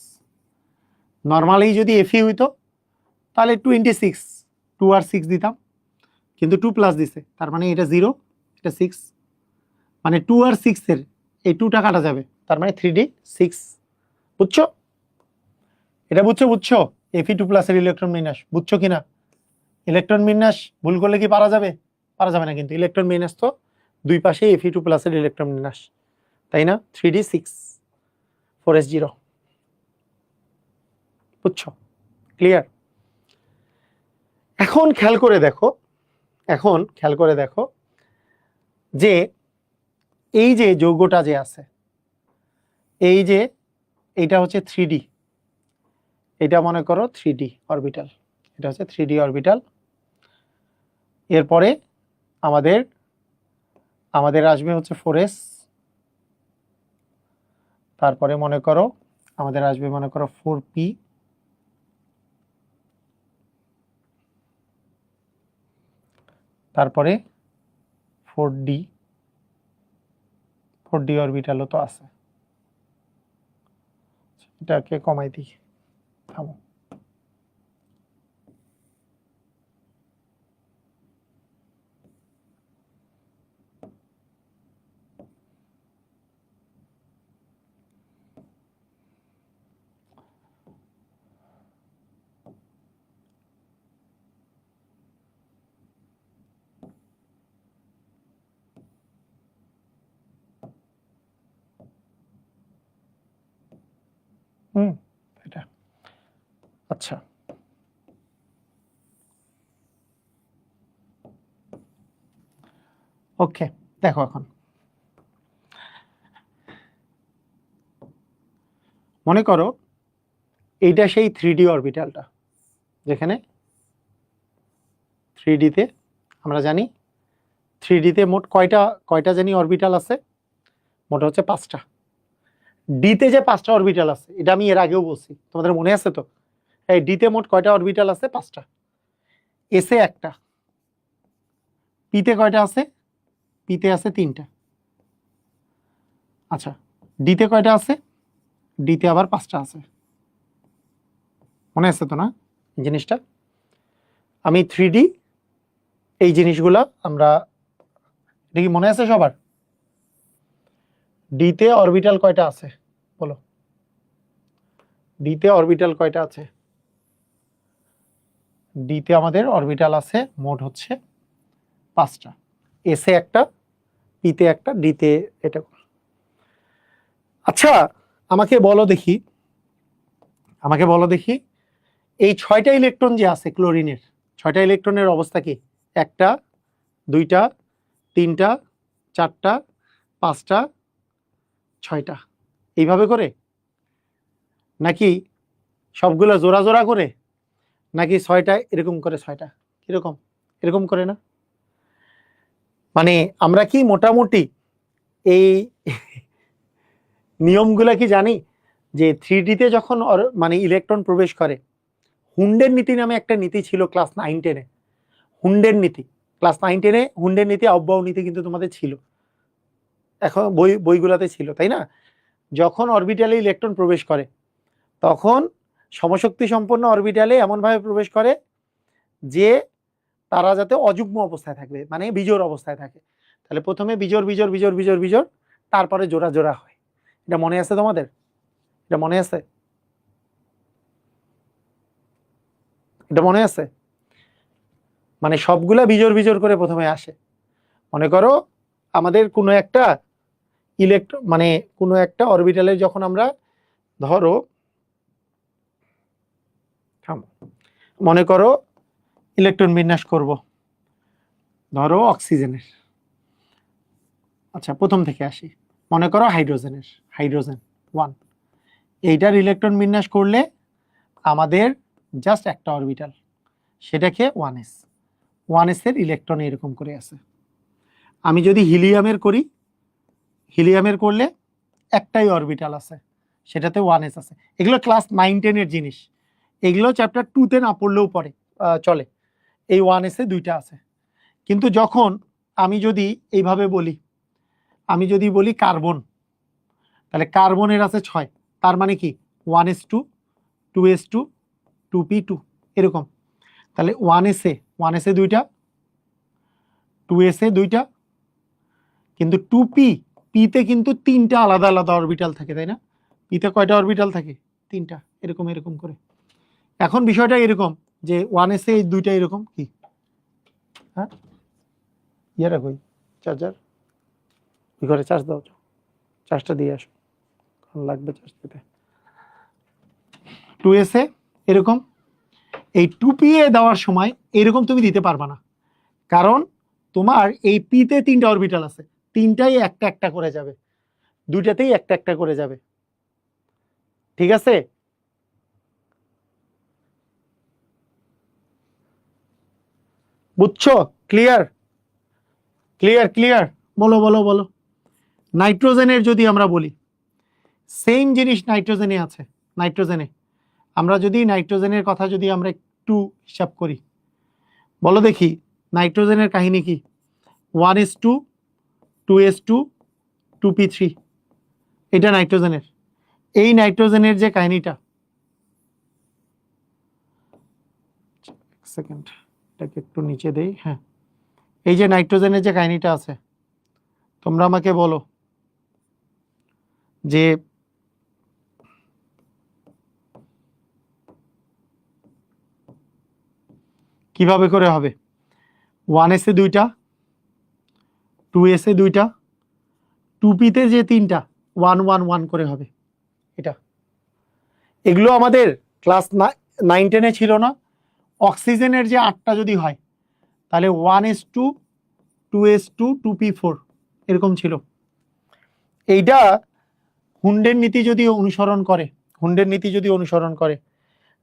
নর্মালি যদি Fe হইতো তাহলে 26, 2 আর 6 দিতাম, কিন্তু 2+ দিছে, তার মানে এটা 0, এটা 6, মানে 2 আর 6 এর এই 2টা কাটা যাবে, তার মানে 3D 6। বুঝছো? এটা বুঝছো? Fe2+ এর ইলেকট্রন বিন্যাস বুঝছো কিনা? ইলেকট্রন বিন্যাস ভুল করলে কি পারা যাবে? পারা যাবে না, কিন্তু ইলেকট্রন বিন্যাস তো দুই পাশে Fe2+ এর ইলেকট্রন বিন্যাস, তাই না? 3D 6, 4s 0। বুঝছো? ক্লিয়ার? এখন খেয়াল করে দেখো যে এই যে যৌগটা যে আছে, এই যে এইটা হচ্ছে 3D, এটা মনে করো 3D অরবিটাল, এটা হচ্ছে 3D অরবিটাল। এরপরে আমাদের আসবে হচ্ছে 4s, তারপরে মনে করো আমাদের আসবে 4p, তারপরে 4d অরবিটালও তো আছে, এটাকে কমাই দিই, থামো। এটা আচ্ছা, ওকে, দেখো এখন মনে করো এইটা সেই 3D অরবিটালটা, যেখানে 3D তে আমরা জানি 3D তে মোট কয়টা জানি অরবিটাল আছে? মোট হচ্ছে 5টা। ডিতে যে 5টা অরবিটাল আছে এটা আমি এর আগেও বলছি, তোমাদের মনে আছে তো? এই ডিতে মোট কয়টা অরবিটাল আছে? 5টা। এসে একটা, পিতে কয়টা আছে? পিতে আছে 3টা। আচ্ছা, ডিতে কয়টা আছে? ডিতে আবার 5টা আছে। মনে আছে তো না এই জিনিসটা? আমি 3D এই জিনিসগুলা আমরা, এটা কি মনে আছে সবার? ডিতে অরবিটাল কয়টা আছে বলো? ডিতে অরবিটাল কয়টা আছে? ডিতে আমাদের অরবিটাল আছে মোট হচ্ছে 5টা। এসে একটা, পিতে একটা, ডিতে এটা। আচ্ছা, আমাকে বলো দেখি এই 6টা ইলেকট্রন যে আছে ক্লোরিনের, 6টা ইলেকট্রনের অবস্থা কি? 1টা, 2টা, 3টা, 4টা, 5টা, 6টা, এইভাবে করে? নাকি সবগুলো জোড়া জোড়া করে? নাকি 6টা এরকম করে? 6টা কিরকম? এরকম করে না? মানে আমরা কি মোটামুটি এই নিয়মগুলা কি জানি যে 3D তে যখন মানে ইলেকট্রন প্রবেশ করে, হুন্ডের নীতি নামে একটা নীতি ছিল ক্লাস 9-10-এ। হুন্ডের নীতি, ক্লাস 9-10-এ হুন্ডের নীতি, অব্যাও নীতি কিন্তু তোমাদের ছিল, এখন বইগুলাতে ছিল, তাই না? যখন অরবিটালে ইলেকট্রন প্রবেশ করে তখন সমশক্তি সম্পন্ন অরবিটালে এমনভাবে প্রবেশ করে যে তারা যাতে অযুগ্ম অবস্থায় থাকবে, মানে বিজোড় অবস্থায় থাকে। তাহলে প্রথমে বিজোড় বিজোড় বিজোড় বিজোড় বিজোড়, তারপরে জোড়া জোড়া হয়। এটা মনে আছে তোমাদের? এটা মনে আছে? এটা মনে আছে? মানে সবগুলা বিজোড় বিজোড় করে প্রথমে আসে। মনে করো আমাদের কোনো একটা মানে কোনো একটা অরবিটালে যখন আমরা ধরো মনে করো ইলেকট্রন বিন্যাস করব, ধরো অক্সিজেনের। আচ্ছা প্রথম থেকে আসি, মনে করো হাইড্রোজেনের, হাইড্রোজেন 1, এইটার ইলেকট্রন বিন্যাস করলে আমাদের জাস্ট একটা অরবিটাল, সেটাকে 1s, 1s এর ইলেকট্রন এরকম করে আছে। আমি যদি হিলিয়ামের করি, হিলিয়ামের করলে একটাই অরবিটাল আছে, সেটাতে 1s আছে। এগুলো ক্লাস 9-10 এর জিনিস, এগুলো চ্যাপ্টার 2-তে না পড়লেও পড়ে চলে। এই 1s এ দুইটা আছে। কিন্তু যখন আমি যদি এইভাবে বলি, আমি যদি বলি কার্বন, তাহলে কার্বনের আছে 6, তার মানে কি 1s2 2s2 2p2 এরকম। তাহলে 1s এ দুইটা, 2s এ দুইটা, কিন্তু 2p, পিতে কিন্তু 3টা আলাদা আলাদা অরবিটাল থাকে, তাই না? পিতে কয়টা অরবিটাল থাকে? 3টা, এরকম এরকম করে। এখন বিষয়টা এরকম যে 1s এ এই দুইটা এরকম কি, হ্যাঁ ইয়ারা কই চার্জার, ওই ঘরে চার্জ দাও, চার্জটা দিয়ে আসো, লাগবে চার্জ দিতে। 2s এ এরকম, এই 2p এ দেওয়ার সময় এরকম তুমি দিতে পারবা না, কারণ তোমার এই পিতে 3টা অরবিটাল আছে, 3টাই একটা একটা করে যাবে, দুইটাতেই একটা একটা করে যাবে, ঠিক আছে? বুঝছো? ক্লিয়ার ক্লিয়ার ক্লিয়ার, বলো বলো বলো। নাইট্রোজেনের যদি আমরা বলি, সেম জিনিস নাইট্রোজেনে আছে। নাইট্রোজেনে আমরা যদি নাইট্রোজেনের কথা যদি আমরা একটু হিসাব করি, বলো দেখি নাইট্রোজেনের কাহিনী কি? 1s2 2s2 2p3, এটা নাইট্রোজেনের। এই নাইট্রোজেনের যে কাহিনীটা, সেকেন্ড এটাকে একটু নিচে দেই, হ্যাঁ, এই যে নাইট্রোজেনের যে কাহিনীটা আছে, তোমরা আমাকে বলো যে কিভাবে করে হবে? 1s এ দুইটা, 2s এ দুইটা, 2p-তে যে 3টা, 1 1 1 করে হবে। এটা এগুলো আমাদের ক্লাস 9-10 এ ছিল না? অক্সিজেনের যে 8টা যদি হয়, তাহলে 1s2 2s2 2p4 এরকম ছিল। এইটা হুন্ডের নীতি যদি অনুসরণ করে, হুন্ডের নীতি যদি অনুসরণ করে,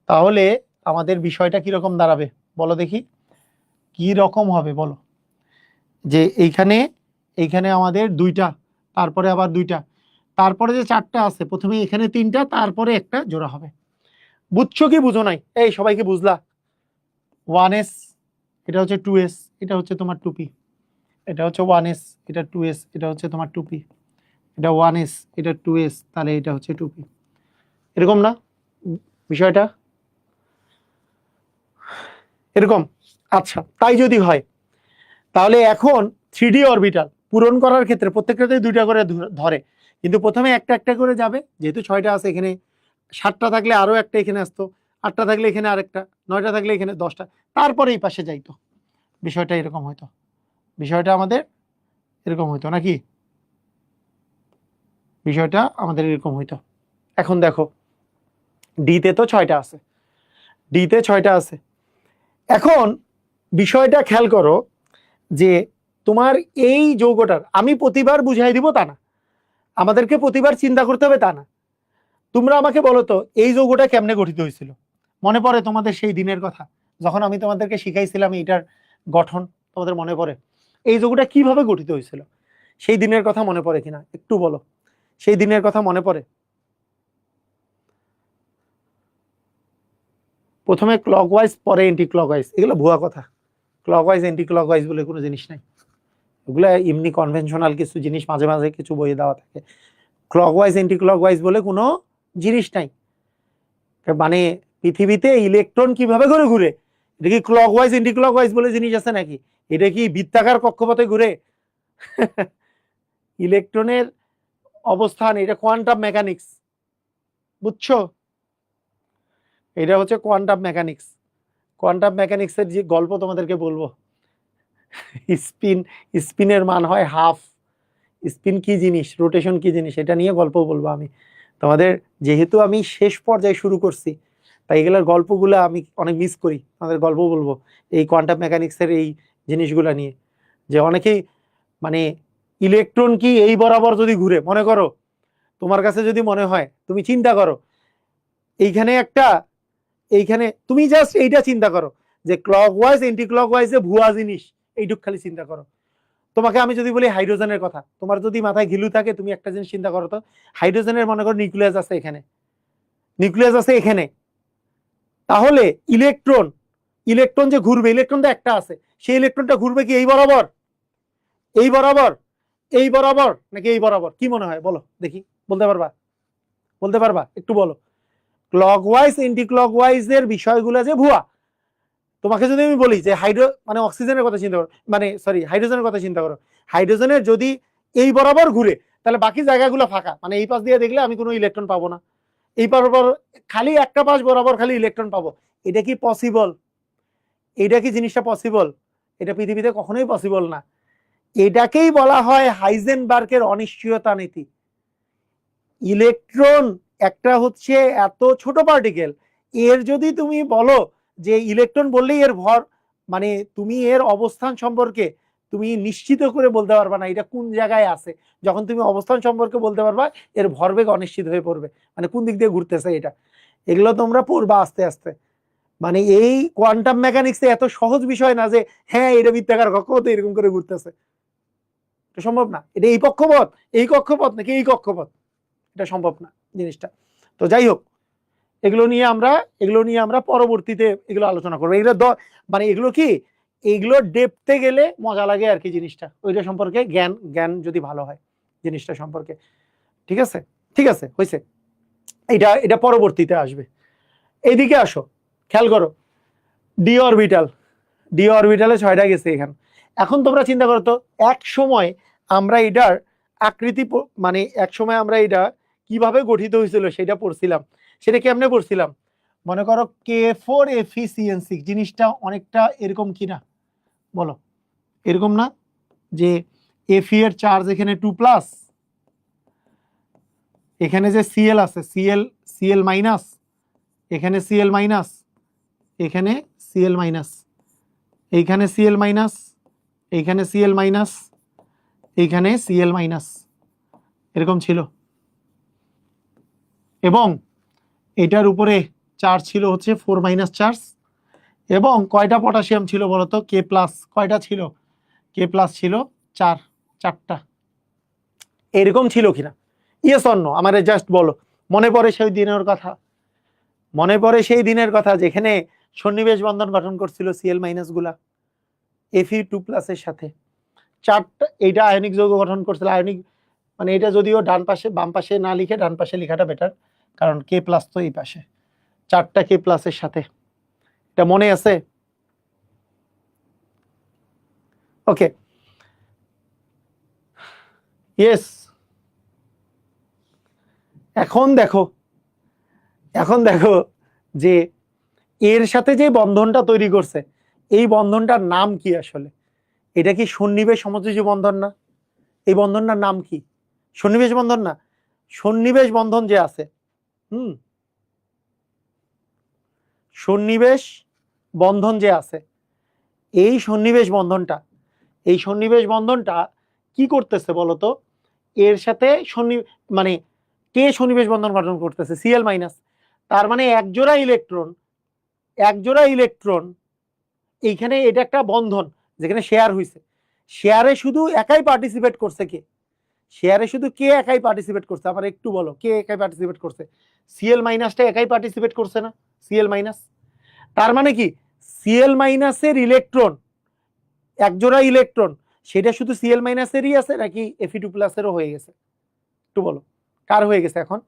তাহলে আমাদের বিষয়টা কিরকম দাঁড়াবে বলো দেখি, কি রকম হবে বলো? যে এইখানে এইখানে আমাদের দুইটা, তারপরে আবার দুইটা, তারপরে যে 4টা আছে, প্রথমে এখানে 3টা, তারপরে একটা জোড়া হবে। বুঝছো কি বুঝো নাই? এই সবাইকে বুঝলা? 1s, এটা হচ্ছে 2s, এটা হচ্ছে তোমার 2p, এটা হচ্ছে 1s, এটা 2s, এটা হচ্ছে তোমার 2p, এটা 1s, এটা 2s, তাহলে এটা হচ্ছে 2p, এরকম না বিষয়টা? এরকম। আচ্ছা তাই যদি হয়, তাহলে এখন 3D অরবিটাল পূরণ করার ক্ষেত্রে প্রত্যেকটাতেই দুইটা করে ধরে, কিন্তু প্রথমে একটা একটা করে যাবে, যেহেতু 6টা আছে এখানে, 7টা থাকলে আরো একটা এখানে আসতো, 8টা থাকলে এখানে আরেকটা, 9টা থাকলে এখানে 10টা, তারপরে এই পাশে যাইতো। বিষয়টা এরকম হইতো, বিষয়টা আমাদের এরকম হইতো নাকি? বিষয়টা আমাদের এরকম হইতো। এখন দেখো ডিতে তো 6টা আছে, ডিতে 6টা আছে। এখন বিষয়টা খেয়াল করো যে তোমার এই যৌগটার, আমি প্রতিবার বুঝাই দিব তা না, আমাদেরকে প্রতিবার চিন্তা করতে হবে তা না। তোমরা আমাকে বলো তো এই যৌগটা কেমনে গঠিত হয়েছিল? মনে পড়ে তোমাদের সেই দিনের কথা যখন আমি তোমাদেরকে শিখাইছিলাম এটার গঠন? তোমাদের মনে পড়ে এই যৌগটা কিভাবে গঠিত হয়েছিল? সেই দিনের কথা মনে পড়ে কিনা একটু বলো, সেই দিনের কথা মনে পড়ে? প্রথমে ক্লকওয়াইজ, পরে এন্টি ক্লকওয়াইজ, এগুলো ভুয়া কথা। ক্লকওয়াইজ এন্টি ক্লকওয়াইজ বলে কোনো জিনিস নাই, ওগুলো এমনি কনভেনশনাল কিছু জিনিস মাঝে মাঝে কিছু বইয়ে দেওয়া থাকে। ক্লকওয়াইজ এন্টি ক্লকওয়াইজ বলে কোনো জিনিস নাই। মানে পৃথিবীতে ইলেকট্রন কিভাবে করে ঘুরে এটা কি ক্লকওয়াইজ এন্টি ক্লকওয়াইজ বলে জিনিস আছে নাকি? এটা কি বৃত্তাকার কক্ষপথে ঘুরে? ইলেকট্রনের অবস্থান, এটা কোয়ান্টাম মেকানিক্স, বুঝছো? এটা হচ্ছে কোয়ান্টাম মেকানিক্স। কোয়ান্টাম মেকানিক্সের যে গল্প তোমাদেরকে বলবো। স্পিন, স্পিনের মান হয় হাফ। স্পিন কি জিনিস, রোটেশন কি জিনিস, এটা নিয়ে গল্প বলবো আমি তোমাদের। যেহেতু আমি শেষ পর্যায়ে শুরু করছি, তাই এগুলোর গল্পগুলো আমি অনেক মিস করি। আমাদের গল্প বলবো এই কোয়ান্টাম মেকানিক্সের এই জিনিসগুলো নিয়ে, যে অনেকেই মানে ইলেকট্রন কি এই বরাবর যদি ঘুরে, মনে করো তোমার কাছে যদি মনে হয়, তুমি চিন্তা করো এইখানে একটা, এইখানে তুমি জাস্ট এইটা চিন্তা করো যে ক্লকওয়াইজ এন্টি ক্লকওয়াইজ যে ভুয়া জিনিস, এইটুক খালি চিন্তা করো। তোমাকে আমি যদি বলি হাইড্রোজেনের কথা, তোমার যদি মাথায় ঘিলু থাকে, তুমি একটা জিনিস চিন্তা করো তো, হাইড্রোজেনের মনে করো নিউক্লিয়াস আছে এখানে, নিউক্লিয়াস আছে এখানে, তাহলে ইলেকট্রন, ইলেকট্রন যে ঘুরবে, ইলেকট্রন তো একটা আছে, সেই ইলেকট্রনটা ঘুরবে কি এই বরাবর, এই বরাবর, এই বরাবর, নাকি এই বরাবর? কি মনে হয় বলো দেখি, বলতে পারবা? বলতে পারবা? একটু বলো। ক্লকওয়াইজ এন্টি ক্লকওয়াইজ এর বিষয়গুলো যে ভুয়া। তোমাকে যদি আমি বলি যে মানে অক্সিজেনের কথা চিন্তা করো, মানে সরি হাইড্রোজেনের কথা চিন্তা করো, হাইড্রোজেনের যদি এই বরাবর ঘুরে, তাহলে বাকি জায়গাগুলো ফাঁকা, মানে এই পাশ দিয়ে দেখলে আমি কোনো ইলেকট্রন পাবো না, এই বরাবর খালি একটা পাশ বরাবর খালি ইলেকট্রন পাবো। এটা কি পসিবল? এটা কি জিনিসটা পসিবল? এটা পৃথিবীতে কখনোই পসিবল না। এটাকেই বলা হয় হাইজেনবার্গের অনিশ্চয়তা নীতি। ইলেকট্রন একটা হচ্ছে এত ছোট পার্টিকেল, এর যদি তুমি বলো যে ইলেকট্রন বললেই এর ভর, মানে তুমি এর অবস্থান সম্পর্কে তুমি নিশ্চিত করে বলতে পারবা না এটা কোন জায়গায় আছে। যখন তুমি অবস্থান সম্পর্কে বলতে পারবা, এর ভরবেগ অনিশ্চিত হয়ে পড়বে, মানে কোন দিক দিয়ে ঘুরতেছে এটা। এগুলো তোমরা পড়বা আস্তে আস্তে। মানে এই কোয়ান্টাম মেকানিক্সে এত সহজ বিষয় না যে হ্যাঁ এটা বৃত্তাকার কক্ষপথ এরকম করে ঘুরতেছে, এটা সম্ভব না। এটা এই কক্ষপথ, এই কক্ষপথ নাকি এই কক্ষপথ, এটা সম্ভব না জিনিসটা। তো যাই হোক, এগুলো নিয়ে আমরা পরবর্তীতে এগুলো আলোচনা করবো। এগুলো মানে এগুলো কি, এগুলো ডেপতে গেলে মজা লাগে আর কি জিনিসটা, ওইটা সম্পর্কে জ্ঞান জ্ঞান যদি ভালো হয় জিনিসটা সম্পর্কে। ঠিক আছে, ঠিক আছে, হয়েছে। এটা এটা পরবর্তীতে আসবে। এইদিকে আসো, খেয়াল করো, ডি অরবিটাল, ডি অরবিটালে 6টা গেছে এখানে। এখন তোমরা চিন্তা করো তো, এক সময় আমরা এটার আকৃতি, মানে এক সময় আমরা এটা কিভাবে গঠিত হয়েছিল সেটা পড়ছিলাম। সেটা কেমনে পড়ছিলাম? মনে করো K4 Fe জিনিসটা অনেকটা এরকম কিনা বলো, এরকম না? যে Fe এর চার্জ এখানে 2+, এখানে যে Cl আছে, Cl মাইনাস, এখানে Cl মাইনাস, এখানে Cl মাইনাস, এইখানে Cl মাইনাস, এইখানে Cl মাইনাস, এইখানে Cl মাইনাস, এরকম ছিল। এবং এটার উপরে চার্জ ছিল হচ্ছে 4- চার্জ। এবং কয়টা পটাশিয়াম ছিল বলতো? K+। কয়টা ছিল? K+ ছিল 4টা। এরকম ছিল কিনা? ইয়েস অর নো আমারে জাস্ট বলো। মনে পড়ে সেই দিনের কথা? মনে পড়ে সেই দিনের কথা যেখানে সন্নিবেশ বন্ধন গঠন করছিল Cl- গুলা Fe2+ এর সাথে 4টা। এইটা আয়নিক যৌগ গঠন করছিল, আয়নিক, মানে এটা যদিও ডান পাশে, বাম পাশে না লিখে ডান পাশে লেখাটা বেটার, কারণ K+ তো এই পাশে, 4টা K+ এর সাথে। এটা মনে আছে? ওকে, ইয়েস। এখন দেখো, এখন দেখো যে এর সাথে যে বন্ধনটা তৈরি করছে, এই বন্ধনটার নাম কি আসলে? এটা কি সন্নিবেশ সমযোজী বন্ধন না? এই বন্ধনটার নাম কি? সন্নিবেশ বন্ধন না? সন্নিবেশ বন্ধন যে আছে, সন্নিবেশ বন্ধন যে আছে, এই সন্নিবেশ বন্ধনটা, এই সন্নিবেশ বন্ধনটা কি করতেছে বলতো? এর সাথে মানে কে সন্নিবেশ বন্ধন গঠন করতেছে? Cl-। তার মানে একজোড়া ইলেকট্রন, একজোড়া ইলেকট্রন এইখানে, এটা একটা বন্ধন যেখানে শেয়ার হয়েছে। শেয়ারে শুধু একাই পার্টিসিপেট করছে কে? শেয়ারে শুধু কে একাই পার্টিসিপেট করছে? আমার একটু বলো, কে একাই পার্টিসিপেট করছে? Cl- একাই পার্টিসিপেট করছে না? Cl-। তার মানে কি Cl- এর ইলেকট্রন, একজোড়া ইলেকট্রন, সেটা শুধু Cl- এরই আছে নাকি Fe2+ এরও হয়ে গেছে? একটু বলো, কার হয়ে গেছে এখন?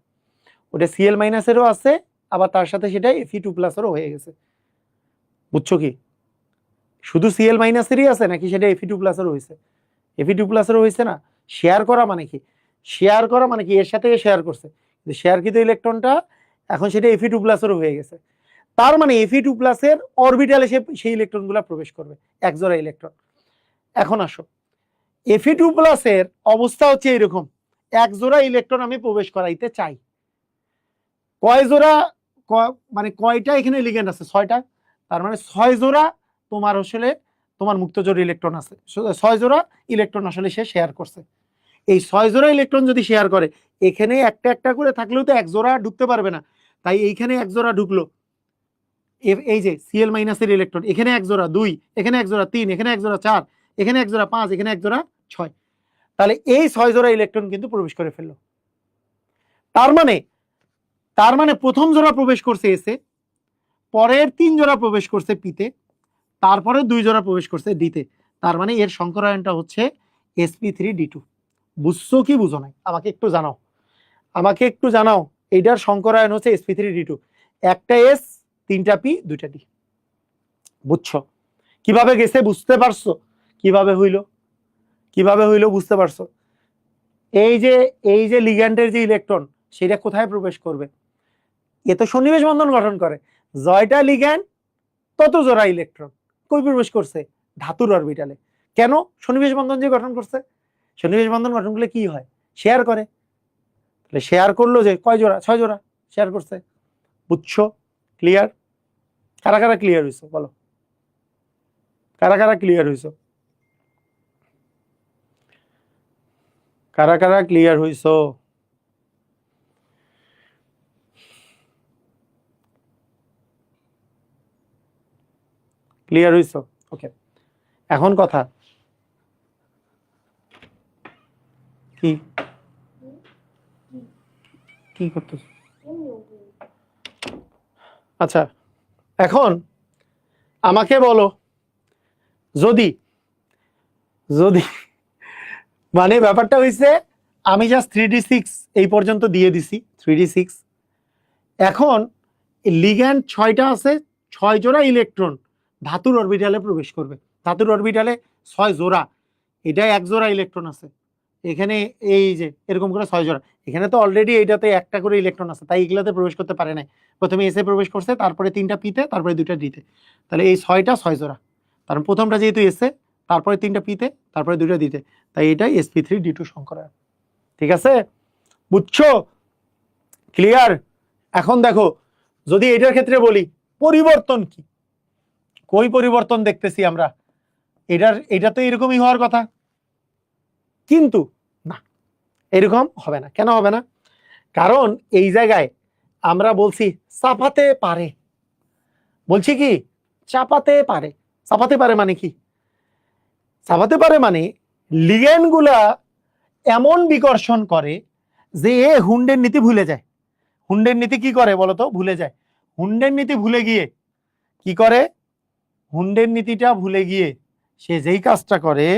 ওটা Cl- এরও আছে, আবার তার সাথে সেটা Fe2+ এরও হয়ে গেছে। বুঝছো কি? শুধু সিএল মাইনাসেরই আছে নাকি সেটা Fe2 প্লাসেরও হয়েছে? Fe2 প্লাসেরও হয়েছে না? শেয়ার করা মানে কি? শেয়ার করা মানে কি এর সাথে শেয়ার করছে, শেয়ারকৃত ইলেকট্রনটা এখন সেটা Fe2 প্লাসেরও হয়ে গেছে। তার মানে Fe2 প্লাসের অরবিটালে সেই ইলেকট্রনগুলো প্রবেশ করবে, এক জোড়া ইলেকট্রন। এখন আসো, Fe2 প্লাসের অবস্থা হচ্ছে এরকম, এক জোড়া ইলেকট্রন আমি প্রবেশ করাইতে চাই। কয় জোড়া, মানে কয়টা এখানে লিগ্যান্ড আছে? 6টা। তার মানে 6 জোড়া তোমার আসলে তোমার মুক্তজোড় ইলেকট্রন আছে, 6 জোড়া ইলেকট্রন আসলে সে শেয়ার করছে। এই 6 জোড়া ইলেকট্রন যদি শেয়ার করে, এখানে একটা একটা করে থাকলেও তো এক জোড়া ঢুকতে পারবে না, তাই এইখানে এক জোড়া ঢুকলো। এই যে সিএল মাইনাসের ইলেকট্রন, এখানে এক জোড়া 2, এখানে এক জোড়া 3, এখানে এক জোড়া 4, এখানে এক জোড়া 5, এখানে এক জোড়া 6। তাহলে এই 6 জোড়া ইলেকট্রন কিন্তু প্রবেশ করে ফেললো। তার মানে প্রথম জোড়া প্রবেশ করছে এসে, পরের 3 জোড়া প্রবেশ করছে পিতে, তারপরে 2 জোড়া প্রবেশ করছে ডিতে। তার মানে এর সংকরায়নটা হচ্ছে sp3d2। বুঝছো কি বুঝো নাই আমাকে একটু জানাও, এইটার সংকরায়ন হচ্ছে sp3d2, একটা এস, 3টা পি, 2টা ডি। বুঝছো কিভাবে গেছে? বুঝতে পারছো কিভাবে হইলো বুঝতে পারছো? এই যে লিগ্যান্ডের যে ইলেকট্রন সেটা কোথায় প্রবেশ করবে? এ তো সন্নিবেশ বন্ধন গঠন করে, জয়টা লিগ্যান্ড তত জোড়া ইলেকট্রন কই প্রবেশ করছে? ধাতুর অরবিটালে। কেন? সন্নিবেশ বন্ধন যে গঠন করছে, সন্নিবেশ বন্ধন গঠন করলে কি হয়? শেয়ার করে। তাহলে শেয়ার করলো যে কয় জোড়া? 6 জোড়া শেয়ার করছে। বুঝছো? ক্লিয়ার? কারা কারা ক্লিয়ার হইছো বলো, কারা কারা ক্লিয়ার হইছো? কারা কারা ক্লিয়ার হইছো? ক্লিয়ার হইছো? ওকে, এখন কথা কি কি করতেছ? আচ্ছা, এখন আমাকে বলো, যদি যদি মানে ব্যাপারটা হইছে আমি জাস্ট 3d6 এই পর্যন্ত দিয়ে দিছি, 3d6। এখন লিগ্যান্ড 6টা আছে, 6 জোড়া ইলেকট্রন ধাতুর অরবিটালে প্রবেশ করবে। ধাতুর অরবিটালে 6 জোড়া, এটা এক জোড়া ইলেকট্রন আছে এখানে, এই যে এরকম করে 6 জোড়া। এখানে তো অলরেডি এইটাতে একটা করে ইলেকট্রন আছে, তাই এগুলাতে প্রবেশ করতে পারে নাই। প্রথমে এসে প্রবেশ করছে, তারপরে 3টা পিতে, তারপরে 2টা ডিতে। তাহলে এই 6টা 6 জোড়া, কারণ প্রথমটা যেহেতু এসে, তারপরে 3টা পিতে, তারপরে 2টা দিতে, তাই এটাই sp3d2 সংকরায়ন। ঠিক আছে? বুঝছো? ক্লিয়ার? এখন দেখো, যদি এটার ক্ষেত্রে বলি পরিবর্তন কি, কই পরিবর্তন দেখতেছি আমরা? এটা তো এরকমই হওয়ার কথা, কিন্তু না, এরকম হবে না। কেন হবে না? কারণ এই জায়গায় আমরা বলছি চাপাতে পারে, বলছি কি চাপাতে পারে। চাপাতে পারে মানে কি? চাপাতে পারে মানে লিগ্যান্ড গুলা এমন বিকর্ষণ করে যে এ হুন্ডের নীতি ভুলে যায়। হুন্ডের নীতি কি করে বলতো? ভুলে যায়। হুন্ডের নীতি ভুলে গিয়ে কি করে? হুন্ডের নীতিটা ভুলে গিয়ে সে যেই কাজটা করে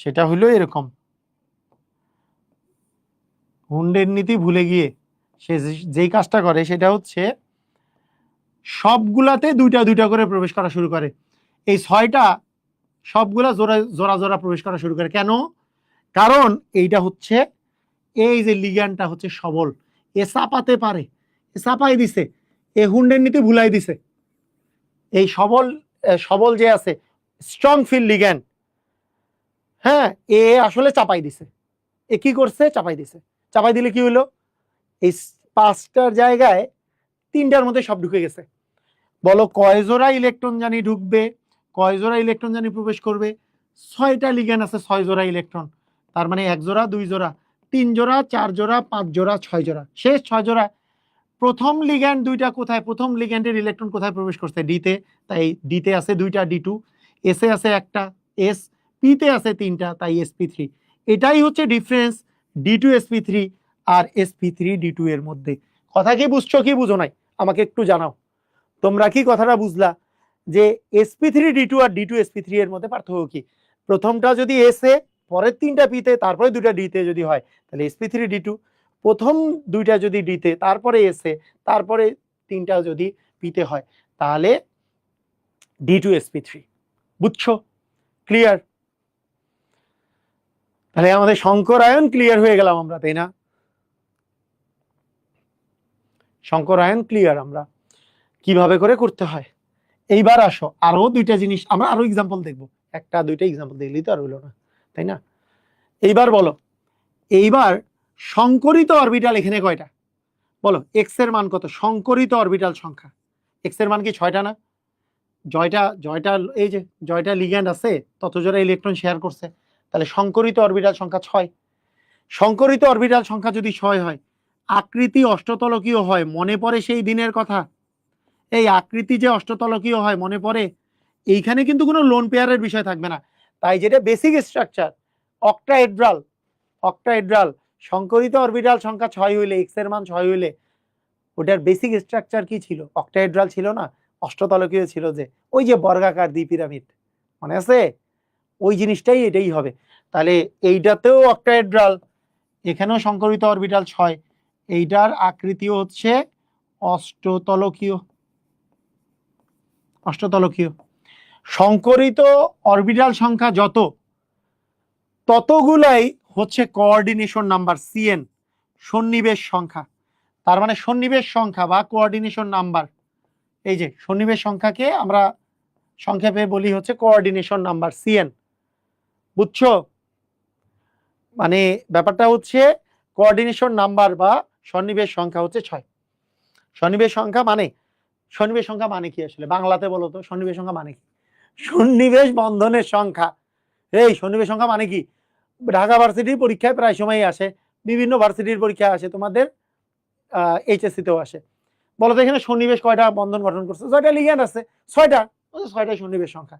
সেটা হলো এরকম। হুন্ডের নীতি ভুলে গিয়ে সে যেই কাজটা করে সেটা হচ্ছে সবগুলাতে 2টা 2টা করে প্রবেশ করা শুরু করে। এই 6টা সবগুলা জোড়া জোড়া জোড়া প্রবেশ করা শুরু করে। কেন? কারণ এইটা হচ্ছে, এই যে লিগ্যান্ডটা হচ্ছে সবল, এ চাপাতে পারে, এ চাপাই দিছে, এ হুন্ডের নীতি ভুলাই দিছে। এই সবল যে আছে স্ট্রং ফিল্ড লিগ্যান্ড, হ্যাঁ, এ আসলে চাপাই দিছে। এ কি করছে? চাপাই দিছে। চাপাই দিলে কি হলো? এই 5টার জায়গায় 3টার মধ্যে সব ঢুকে গেছে। বলো কয় জোড়া ইলেকট্রন জানি ঢুকবে, কয় জোড়া ইলেকট্রন জানি প্রবেশ করবে? 6টা লিগ্যান্ড আছে, 6 জোড়া ইলেকট্রন। তার মানে 1 জোড়া, 2 জোড়া, 3 জোড়া, 4 জোড়া, 5 জোড়া, 6 জোড়া, শেষ 6 জোড়া। প্রথম লিগ্যান্ড 2টা কোথায়? প্রথম লিগ্যান্ডের ইলেকট্রন কোথায় প্রবেশ করছে? ডিতে, তাই ডিতে আছে 2টা d2, এসে আছে একটা এস, পিতে আছে 3টা, তাই sp3। এটাই হচ্ছে ডিফারেন্স d2 sp3 আর sp3d2 এর মধ্যে। কথা কি বুঝছো কি বুঝো নাই আমাকে একটু জানাও। তোমরা কি কথাটা বুঝলা যে sp3d2 আর d2 sp3 এর মধ্যে পার্থক্য কি? প্রথমটা যদি এসে, পরের 3টা পিতে, তারপরে 2টা ডিতে যদি হয় তাহলে sp3d2, প্রথম 2টা যদি ডিতে, তারপরে এসে, তারপরে 3টা যদি পিতে হয় তাহলে D2sp3। বুঝছো? ক্লিয়ার? তাহলে আমাদের সংকরায়ন ক্লিয়ার হয়ে গেলাম আমরা, তাই না? সংকরায়ন ক্লিয়ার আমরা কিভাবে করে করতে হয়। এইবার আসো আরো দুইটা জিনিস, আমরা আরো এক্সাম্পল দেখবো, একটা দুইটা এক্সাম্পল দেখলেই তো আর হইলো না, তাই না? এইবার বলো, এইবার সংকরিত অরবিটাল এখানে কয়টা বলো? এক্স এর মান কত? সংকরিত অরবিটাল সংখ্যা এক্স এর মান কি 6টা না? জয়টা এই যে জয়টা লিগ্যান্ড আছে তত জোড়া ইলেকট্রন শেয়ার করছে, তাহলে সংকরিত অরবিটাল সংখ্যা 6। সংকরিত অরবিটাল সংখ্যা যদি 6 হয়, আকৃতি অষ্টতলকীয় হয়, মনে পড়ে সেই দিনের কথা? এই আকৃতি যে অষ্টতলকীয় হয় মনে পড়ে? এইখানে কিন্তু কোনো লোন পেয়ারের বিষয় থাকবে না, তাই যেটা বেসিক স্ট্রাকচার অক্টাহেড্রাল সংকরিত অরবিটাল সংখ্যা 6 হইলে, এক্স এর মান 6 হইলে ওটার বেসিক স্ট্রাকচার কি ছিল? অক্টাহেড্রাল ছিল না, অষ্টতলকীয় ছিল, যে ওই যে বর্গাকার দ্বি পিরামিড, মনে আছে? ওই জিনিসটাই এটাই হবে। তাহলে এইটাতেও অক্টাহেড্রাল, এখানেও সংকরিত অরবিটাল 6, এইটার আকৃতিও হচ্ছে অষ্টতলকীয়। সংকরিত অরবিটাল সংখ্যা যত, ততগুলাই হচ্ছে কোঅর্ডিনেশন নাম্বার, সিএন, সন্নিবেশ সংখ্যা। তার মানে সন্নিবেশ সংখ্যা বা কোঅর্ডিনেশন নাম্বার, এই যে সন্নিবেশ সংখ্যাকে আমরা সংক্ষেপে বলি হচ্ছে কোঅর্ডিনেশন নাম্বার, সিএন। বুঝছো? মানে ব্যাপারটা হচ্ছে কোঅর্ডিনেশন নাম্বার বা সন্নিবেশ সংখ্যা হচ্ছে 6। সন্নিবেশ সংখ্যা মানে কি আসলে বাংলাতে বলো তো? সন্নিবেশ সংখ্যা মানে কি? সন্নিবেশ বন্ধনের সংখ্যা। এই সন্নিবেশ সংখ্যা মানে কি? ঢাকা ভার্সিটির পরীক্ষায় প্রায় সময় আসে, বিভিন্ন ভার্সিটির পরীক্ষায় আসে, তোমাদের এইচএসসি তেও আসে। বলো তো এখানে সন্নিবেশ কয়টা বন্ধন গঠন করছে? 6টা লিগ্যান্ড আছে, 6টাই সন্নিবেশ সংখ্যা।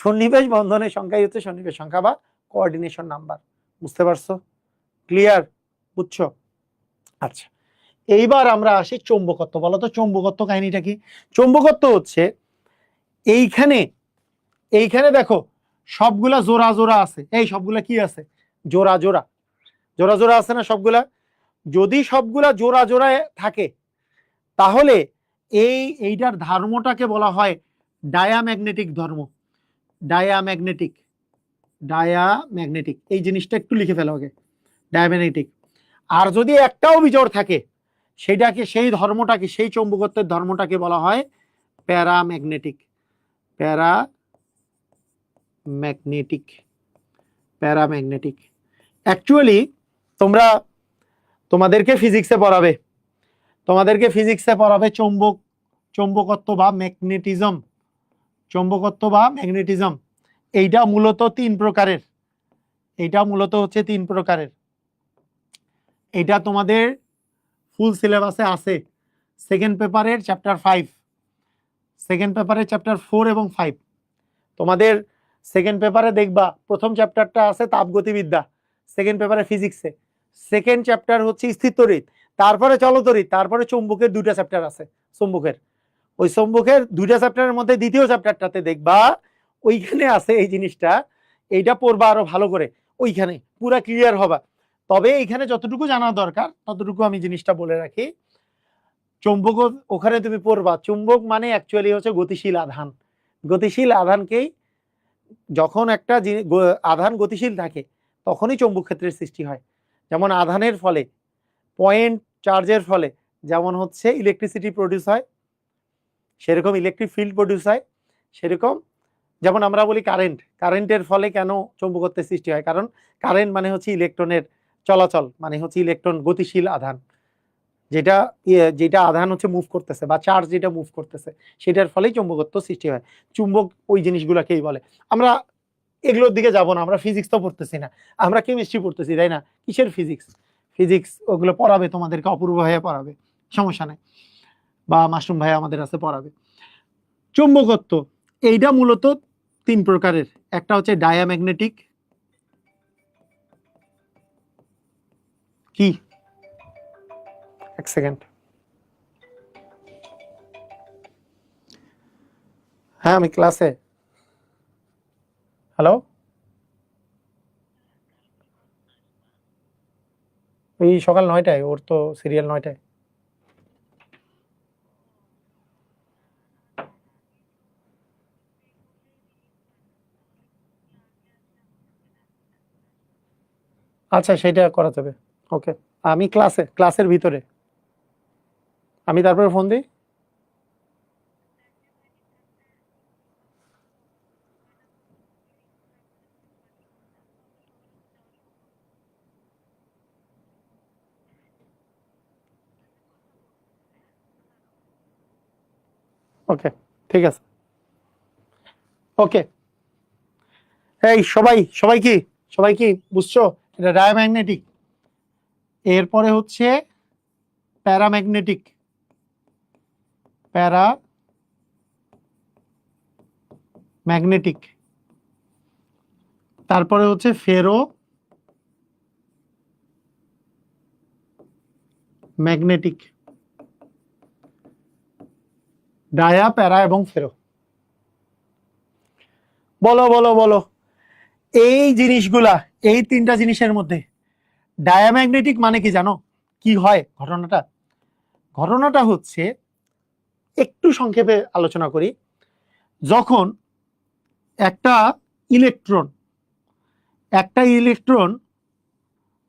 সন্নিবেশ বন্ধনের সংখ্যাই হচ্ছে সন্নিবেশ সংখ্যা বা কোঅর্ডিনেশন নাম্বার। বুঝতে পারছো? ক্লিয়ার? বুঝছো? আচ্ছা, এইবার আমরা আসি চৌম্বকত্ব। বলো তো চৌম্বকত্ব কাহিনীটা কি? চৌম্বকত্ব হচ্ছে এইখানে দেখো সবগুলা জোড়া জোড়া আছে। এই সবগুলা কি আছে? জোড়া জোড়া আছে না সবগুলা? যদি সবগুলা জোড়া জোড়া থাকে তাহলে এইটার ধর্মটাকে বলা হয় ডায়াম্যাগনেটিক ধর্ম। ডায়াম্যাগনেটিক এই জিনিসটা একটু লিখে ফেলো আগে, ডায়াম্যাগনেটিক। আর যদি একটাও বিজোড় থাকে সেইটাকে, সেই ধর্মটাকে, সেই চৌম্বকত্বের ধর্মটাকে বলা হয় প্যারাম্যাগনেটিক। প্যারাম্যাগনেটিক অ্যাকচুয়ালি তোমাদেরকে ফিজিক্সে পড়াবে চৌম্বকত্ব বা ম্যাগনেটিজম। এইটা মূলত 3 প্রকারের। এটা তোমাদের ফুল সিলেবাসে আছে, সেকেন্ড পেপারের চ্যাপ্টার 4 এবং 5। তোমাদের সেকেন্ড পেপারে দেখবা প্রথম চ্যাপ্টারটা আছে তাপগতিবিদ্যা, সেকেন্ড পেপারে ফিজিক্সে। সেকেন্ড চ্যাপ্টার হচ্ছে স্থিরতড়িৎ, তারপরে চলতড়িৎ, তারপরে চৌম্বকের 2টা চ্যাপ্টার আছে। ওই চৌম্বকের 2টা চ্যাপ্টারের মধ্যে দ্বিতীয় চ্যাপ্টারটাতে দেখবা ওইখানে আছে এই জিনিসটা। এইটা পড়বা আরো ভালো করে, ওইখানে পুরা ক্লিয়ার হবা। তবে এইখানে যতটুকু জানা দরকার ততটুকু আমি জিনিসটা বলে রাখি। চৌম্বক ওখানে তুমি পড়বা, চুম্বক মানে অ্যাকচুয়ালি হচ্ছে গতিশীল আধানকেই, যখন একটা আধান গতিশীল থাকে তখনই চৌম্বক ক্ষেত্রের সৃষ্টি হয়। যেমন আধানের ফলে, পয়েন্ট চার্জের ফলে যেমন হচ্ছে ইলেকট্রিসিটি প্রডিউস হয়, সেরকম ইলেকট্রিক ফিল্ড প্রডিউস হয়। সেরকম যেমন আমরা বলি কারেন্টের ফলে কেন চৌম্বকত্বের সৃষ্টি হয়? কারণ কারেন্ট মানে হচ্ছে ইলেকট্রনের চলাচল, মানে হচ্ছে ইলেকট্রন গতিশীল আধান, যেটা আধান হচ্ছে মুভ করতেছে বা চার্জ যেটা মুভ করতেছে সেটার ফলেই চৌম্বকত্ব সৃষ্টি হয়। চুম্বক ওই জিনিসগুলোকেই বলে। আমরা এগুলোর দিকে যাব না, আমরা ফিজিক্স তো পড়তেছি না, আমরা কেমিস্ট্রি পড়তেছি, তাই না? কিসের ফিজিক্স ওগুলো পড়াবে তোমাদেরকে, অপূর্ব ভাইয়া পড়াবে, সমস্যা নাই, বা মাশরুম ভাইয়া আমাদের আছে পড়াবে। চৌম্বকত্ব এইটা মূলত 3 প্রকারের। একটা হচ্ছে ডায়াম্যাগনেটিক, কি এক সেকেন্ড, হ্যাঁ আমি ক্লাসে। হ্যালো, ওই সকাল 9টায়, ওর তো সিরিয়াল 9টায়। আচ্ছা সেটা করা যাবে। ওকে, আমি ক্লাসের ভিতরে আমি তারপরে ফোন দিই। ওকে ঠিক আছে। ওকে, এই সবাই কি বুঝছো? এটা ডায়াম্যাগনেটিক, এরপরে হচ্ছে প্যারাম্যাগনেটিক, প্যারাম্যাগনেটিক, তারপরে হচ্ছে ফেরো ম্যাগনেটিক, ডায়া, প্যারা এবং ফেরো। বলো বলো বলো, এই জিনিসগুলা, এই তিনটা জিনিসের মধ্যে ডায়াম্যাগনেটিক মানে কি জানো? কি হয় ঘটনাটা? ঘটনাটা হচ্ছে, একটু সংক্ষেপে আলোচনা করি। যখন একটা ইলেকট্রন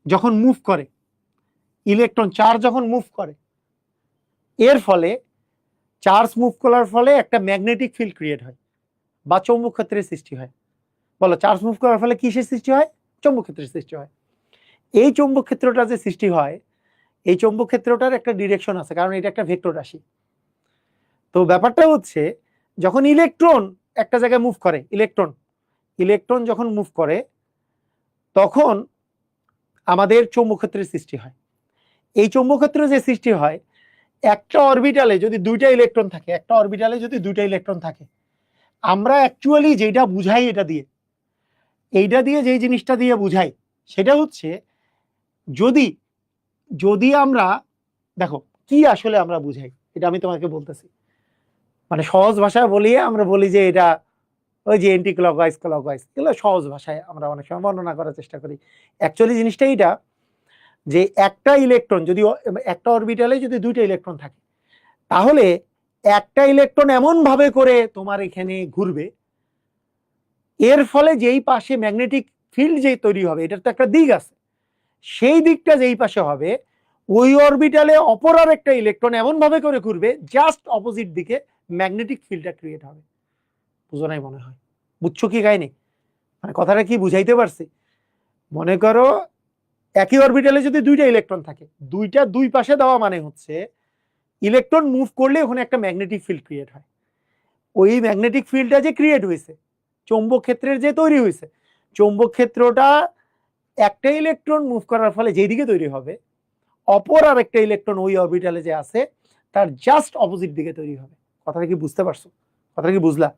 যখন মুভ করে, ইলেকট্রন চার্জ যখন মুভ করে, এর ফলে চার্জ মুভ করার ফলে একটা ম্যাগনেটিক ফিল্ড ক্রিয়েট হয় বা চৌম্বক ক্ষেত্রের সৃষ্টি হয়। বলো, চার্জ মুভ করার ফলে কিসের সৃষ্টি হয়? চৌম্বক ক্ষেত্রের সৃষ্টি হয়। এই চৌম্বক ক্ষেত্রটা যে সৃষ্টি হয়, এই চৌম্বক ক্ষেত্রটার একটা ডিরেকশন আছে, কারণ এটা একটা ভেক্টর রাশি। তো ব্যাপারটা হচ্ছে, যখন ইলেকট্রন একটা জায়গায় মুভ করে, ইলেকট্রন যখন মুভ করে, তখন আমাদের চৌম্বক ক্ষেত্রের সৃষ্টি হয়। এই চৌম্বক ক্ষেত্র যে সৃষ্টি হয়, একটা অরবিটালে যদি দুইটা ইলেকট্রন থাকে, আমরা অ্যাকচুয়ালি যেটা বুঝাই এইটা দিয়ে যে জিনিসটা দিয়ে বুঝাই, সেটা হচ্ছে, যদি যদি আমরা দেখো কি আসলে আমরা বুঝাই, এটা আমি তোমাকে বলতেছি। মানে সহজ ভাষায় বলি, আমরা বলি যে এটা ওই যে এন্টি ক্লকওয়াইজ এগুলো সহজ ভাষায় আমরা অনেক সময় বর্ণনা করার চেষ্টা করি। অ্যাকচুয়ালি জিনিসটা এইটা, যে একটা ইলেকট্রন যদি একটা অরবিটালে যদি দুইটা ইলেকট্রন থাকে, তাহলে একটা ইলেকট্রন এমন ভাবে করে তোমার এখানে ঘুরবে, এর ফলে যেই পাশে ম্যাগনেটিক ফিল্ড যে তৈরি হবে, এটার তো একটা দিক আছে, সেই দিকটা যেই পাশে হবে, ওই অরবিটালে অপর আর একটা ইলেকট্রন এমন ভাবে করে ঘুরবে, জাস্ট অপোজিট দিকে ম্যাগনেটিক ফিল্ডটা ক্রিয়েট হবে। বুঝো নাই মনে হয়? বুঝছো কি কাহিনী? মানে কথাটা কি বুঝাইতে পারছি? মনে করো একই অরবিটালে যদি দুইটা ইলেকট্রন থাকে, দুইটা দুই পাশে দেওয়া মানে হচ্ছে, ইলেকট্রন মুভ করলে ওখানে একটা ম্যাগনেটিক ফিল্ড ক্রিয়েট হয়। ওই ম্যাগনেটিক ফিল্ডটা যে ক্রিয়েট হয়েছে, চৌম্বক ক্ষেত্রের যে তৈরি হয়েছে, চৌম্বক ক্ষেত্রটা একটা ইলেকট্রন মুভ করার ফলে যেদিকে তৈরি হবে, অপর আর একটা ইলেকট্রন ওই অরবিটালে যে আছে, তার জাস্ট অপোজিট দিকে তৈরি হবে। কথাটা কি বুঝতে পারছো? কথাটা কি বুঝলা?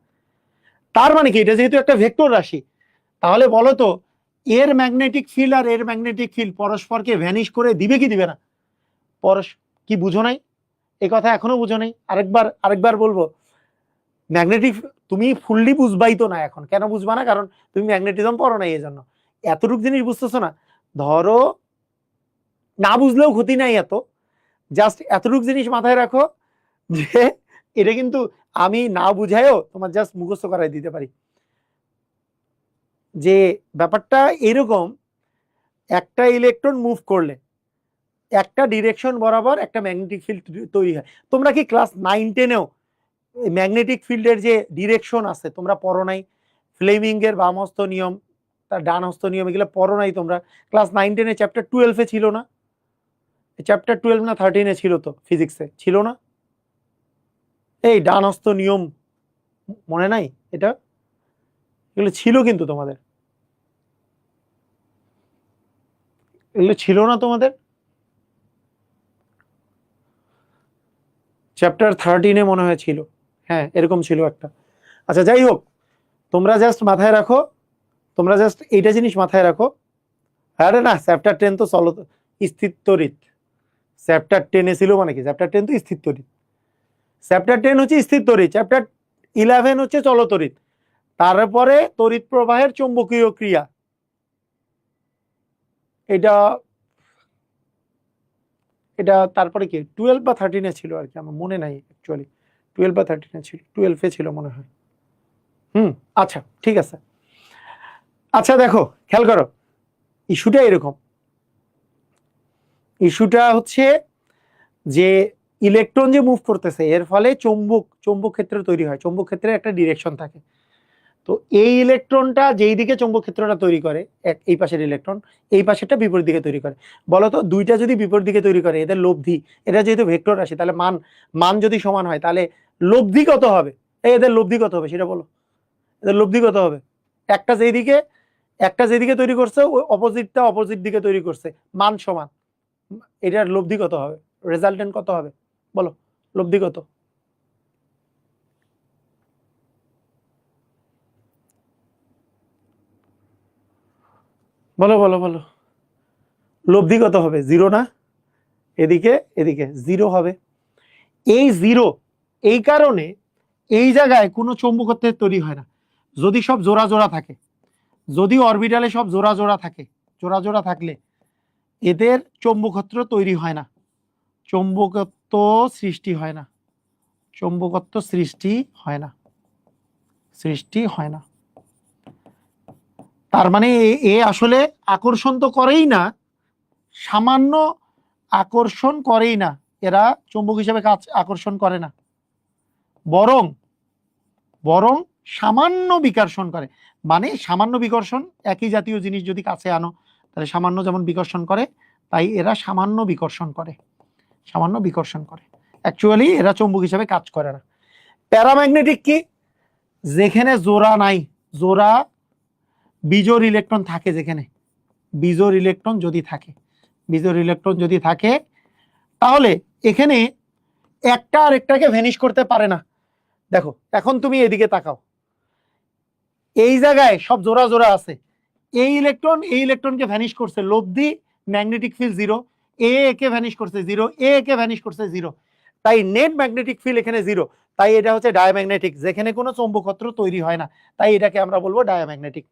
তার মানে কি, এটা যেহেতু একটা ভেক্টর রাশি, তাহলে বলো তো, এর ম্যাগনেটিক ফিল্ড আর এর ম্যাগনেটিক ফিল্ড পরস্পরকে ভ্যানিশ করে দিবে কি দিবে না? কি বুঝো নাই? এই কথা এখনো বুঝো নাই? আরেকবার বলবো। ম্যাগনেটিক, তুমি ফুললি বুঝবাই তো না এখন। কেন বুঝবা না? কারণ তুমি ম্যাগনেটিজম পড়ো নাই, এই জন্য এতটুকু জিনিস বুঝতেছো না। ধরো, না বুঝলেও ক্ষতি নাই এত, জাস্ট এতটুকু জিনিস মাথায় রাখো, যে এটা কিন্তু আমি না বুঝায়ও তোমার জাস্ট মুখস্থ করাই দিতে পারি। যে ব্যাপারটা এরকম, একটা ইলেকট্রন মুভ করলে একটা ডিরেকশন বরাবর একটা ম্যাগনেটিক ফিল্ড তৈরি হয়। তোমরা কি ক্লাস 9-10-এও ম্যাগনেটিক ফিল্ডের যে ডিরেকশন আছে তোমরা পড়ো নাই? ফ্লেমিং এর বাম হস্ত নিয়ম, তার ডান হস্ত নিয়ম, এগুলো পড়ো নাই তোমরা? ক্লাস 9-10-এ চ্যাপ্টার 12-এ ছিল না? চ্যাপ্টার 12 না 13-এ ছিল তো, ফিজিক্সে ছিল না? এই ডান হস্ত নিয়ম মনে নাই? এটা এগুলো ছিল কিন্তু তোমাদের, এগুলো ছিল না তোমাদের? চ্যাপ্টার 13-এ মনে হয় ছিল, হ্যাঁ এরকম ছিল একটা। আচ্ছা যাই হোক, তোমরা জাস্ট মাথায় রাখো, তোমরা জাস্ট এইটা জিনিস মাথায় রাখো। আরে না, চ্যাপ্টার 10 তো চলো স্থির তড়িৎ। চ্যাপ্টার 10-এ ছিল মানে কি? চ্যাপ্টার 10 তো স্থির তড়িৎ। চ্যাপ্টার 10 হচ্ছে স্থির তড়িৎ, চ্যাপ্টার 11 হচ্ছে চলতড়িৎ। তারপরে তড়িৎ প্রবাহের চৌম্বকীয় ক্রিয়া। এটা এটা তারপরে কি 12 বা 13-এ ছিল আর কি, আমার মনে নাই অ্যাকচুয়ালি। 12 বা 13-এ ছিল, 12-এ ছিল মনে হয়। আচ্ছা ঠিক আছে। আচ্ছা দেখো, খেয়াল করো, ইস্যুটা এরকম, ইস্যুটা হচ্ছে যে ইলেকট্রন যে মুভ করতেছে এর ফলে চৌম্বক ক্ষেত্র তৈরি হয়, চৌম্বক ক্ষেত্রের একটা ডিরেকশন থাকে। তো এই ইলেকট্রনটা যেই দিকে চৌম্বক ক্ষেত্রটা তৈরি করে, এই পাশের ইলেকট্রন এই পাশেরটা বিপরীত দিকে তৈরি করে। বলতো দুইটা যদি বিপরীত দিকে তৈরি করে, এদের লব্ধি, এটা যেহেতু ভেক্টর রাশি, তাহলে মান যদি সমান হয় তাহলে লব্ধি কত হবে? এদের লব্ধি কত হবে সেটা বলো। এদের লব্ধি কত হবে? একটা যেদিকে তৈরি করছে ওই অপোজিটটা অপোজিট দিকে তৈরি করছে, মান সমান, এটার লব্ধি কত হবে? রেজাল্টেন্ট কত হবে বলো, লব্ধি কত? বলো বলো বলো, লব্ধি কত হবে? জিরো না? এদিকে জিরো হবে। এই জিরো, এই কারণে এই জায়গায় কোনো চৌম্বকত্বের তৈরি হয় না যদি সব জোড়া জোড়া থাকে। যদি অরবিটালে সব জোড়া জোড়া থাকে, জোড়া জোড়া থাকলে এদের চৌম্বকত্ব তৈরি হয় না, চৌম্বকত্ব সৃষ্টি হয় না, চৌম্বকত্ব সৃষ্টি হয় না, সৃষ্টি হয় না। তার মানে এ আসলে আকর্ষণ তো করেই না, সামান্য আকর্ষণ করেই না, এরা চৌম্বক হিসেবে কাজ আকর্ষণ করে না, বরং বরং সামান্য বিকর্ষণ করে। মানে সামান্য বিকর্ষণ, একই জাতীয় জিনিস যদি কাছে আনো তাহলে সামান্য যেমন বিকর্ষণ করে, তাই এরা সামান্য বিকর্ষণ করে, সামান্য বিকর্ষণ করে। অ্যাকচুয়ালি এরা চৌম্বক হিসেবে কাজ করে না। প্যারাম্যাগনেটিক কি? যেখানে জোড়া নাই, জোড়া বিজোড় ইলেকট্রন থাকে, যেখানে বিজোড় ইলেকট্রন যদি থাকে, বিজোড় ইলেকট্রন যদি থাকে তাহলে এখানে একটা আরেকটাকে ভ্যানিশ করতে পারে না। দেখো এখন তুমি এদিকে তাকাও, এই জায়গায় সব জোড়া জোড়া আছে, এই ইলেকট্রনকে ভ্যানিশ করছে, লব্ধি ম্যাগনেটিক ফিল্ড জিরো, একে ভ্যানিশ করছে জিরো, একে ভ্যানিশ করছে জিরো, তাই নেট ম্যাগনেটিক ফিল্ড এখানে জিরো। তাই এটা হচ্ছে ডায়াম্যাগনেটিক, যেখানে কোনো চৌম্বকত্ব তৈরি হয় না, তাই এটাকে আমরা বলবো ডায়াম্যাগনেটিক।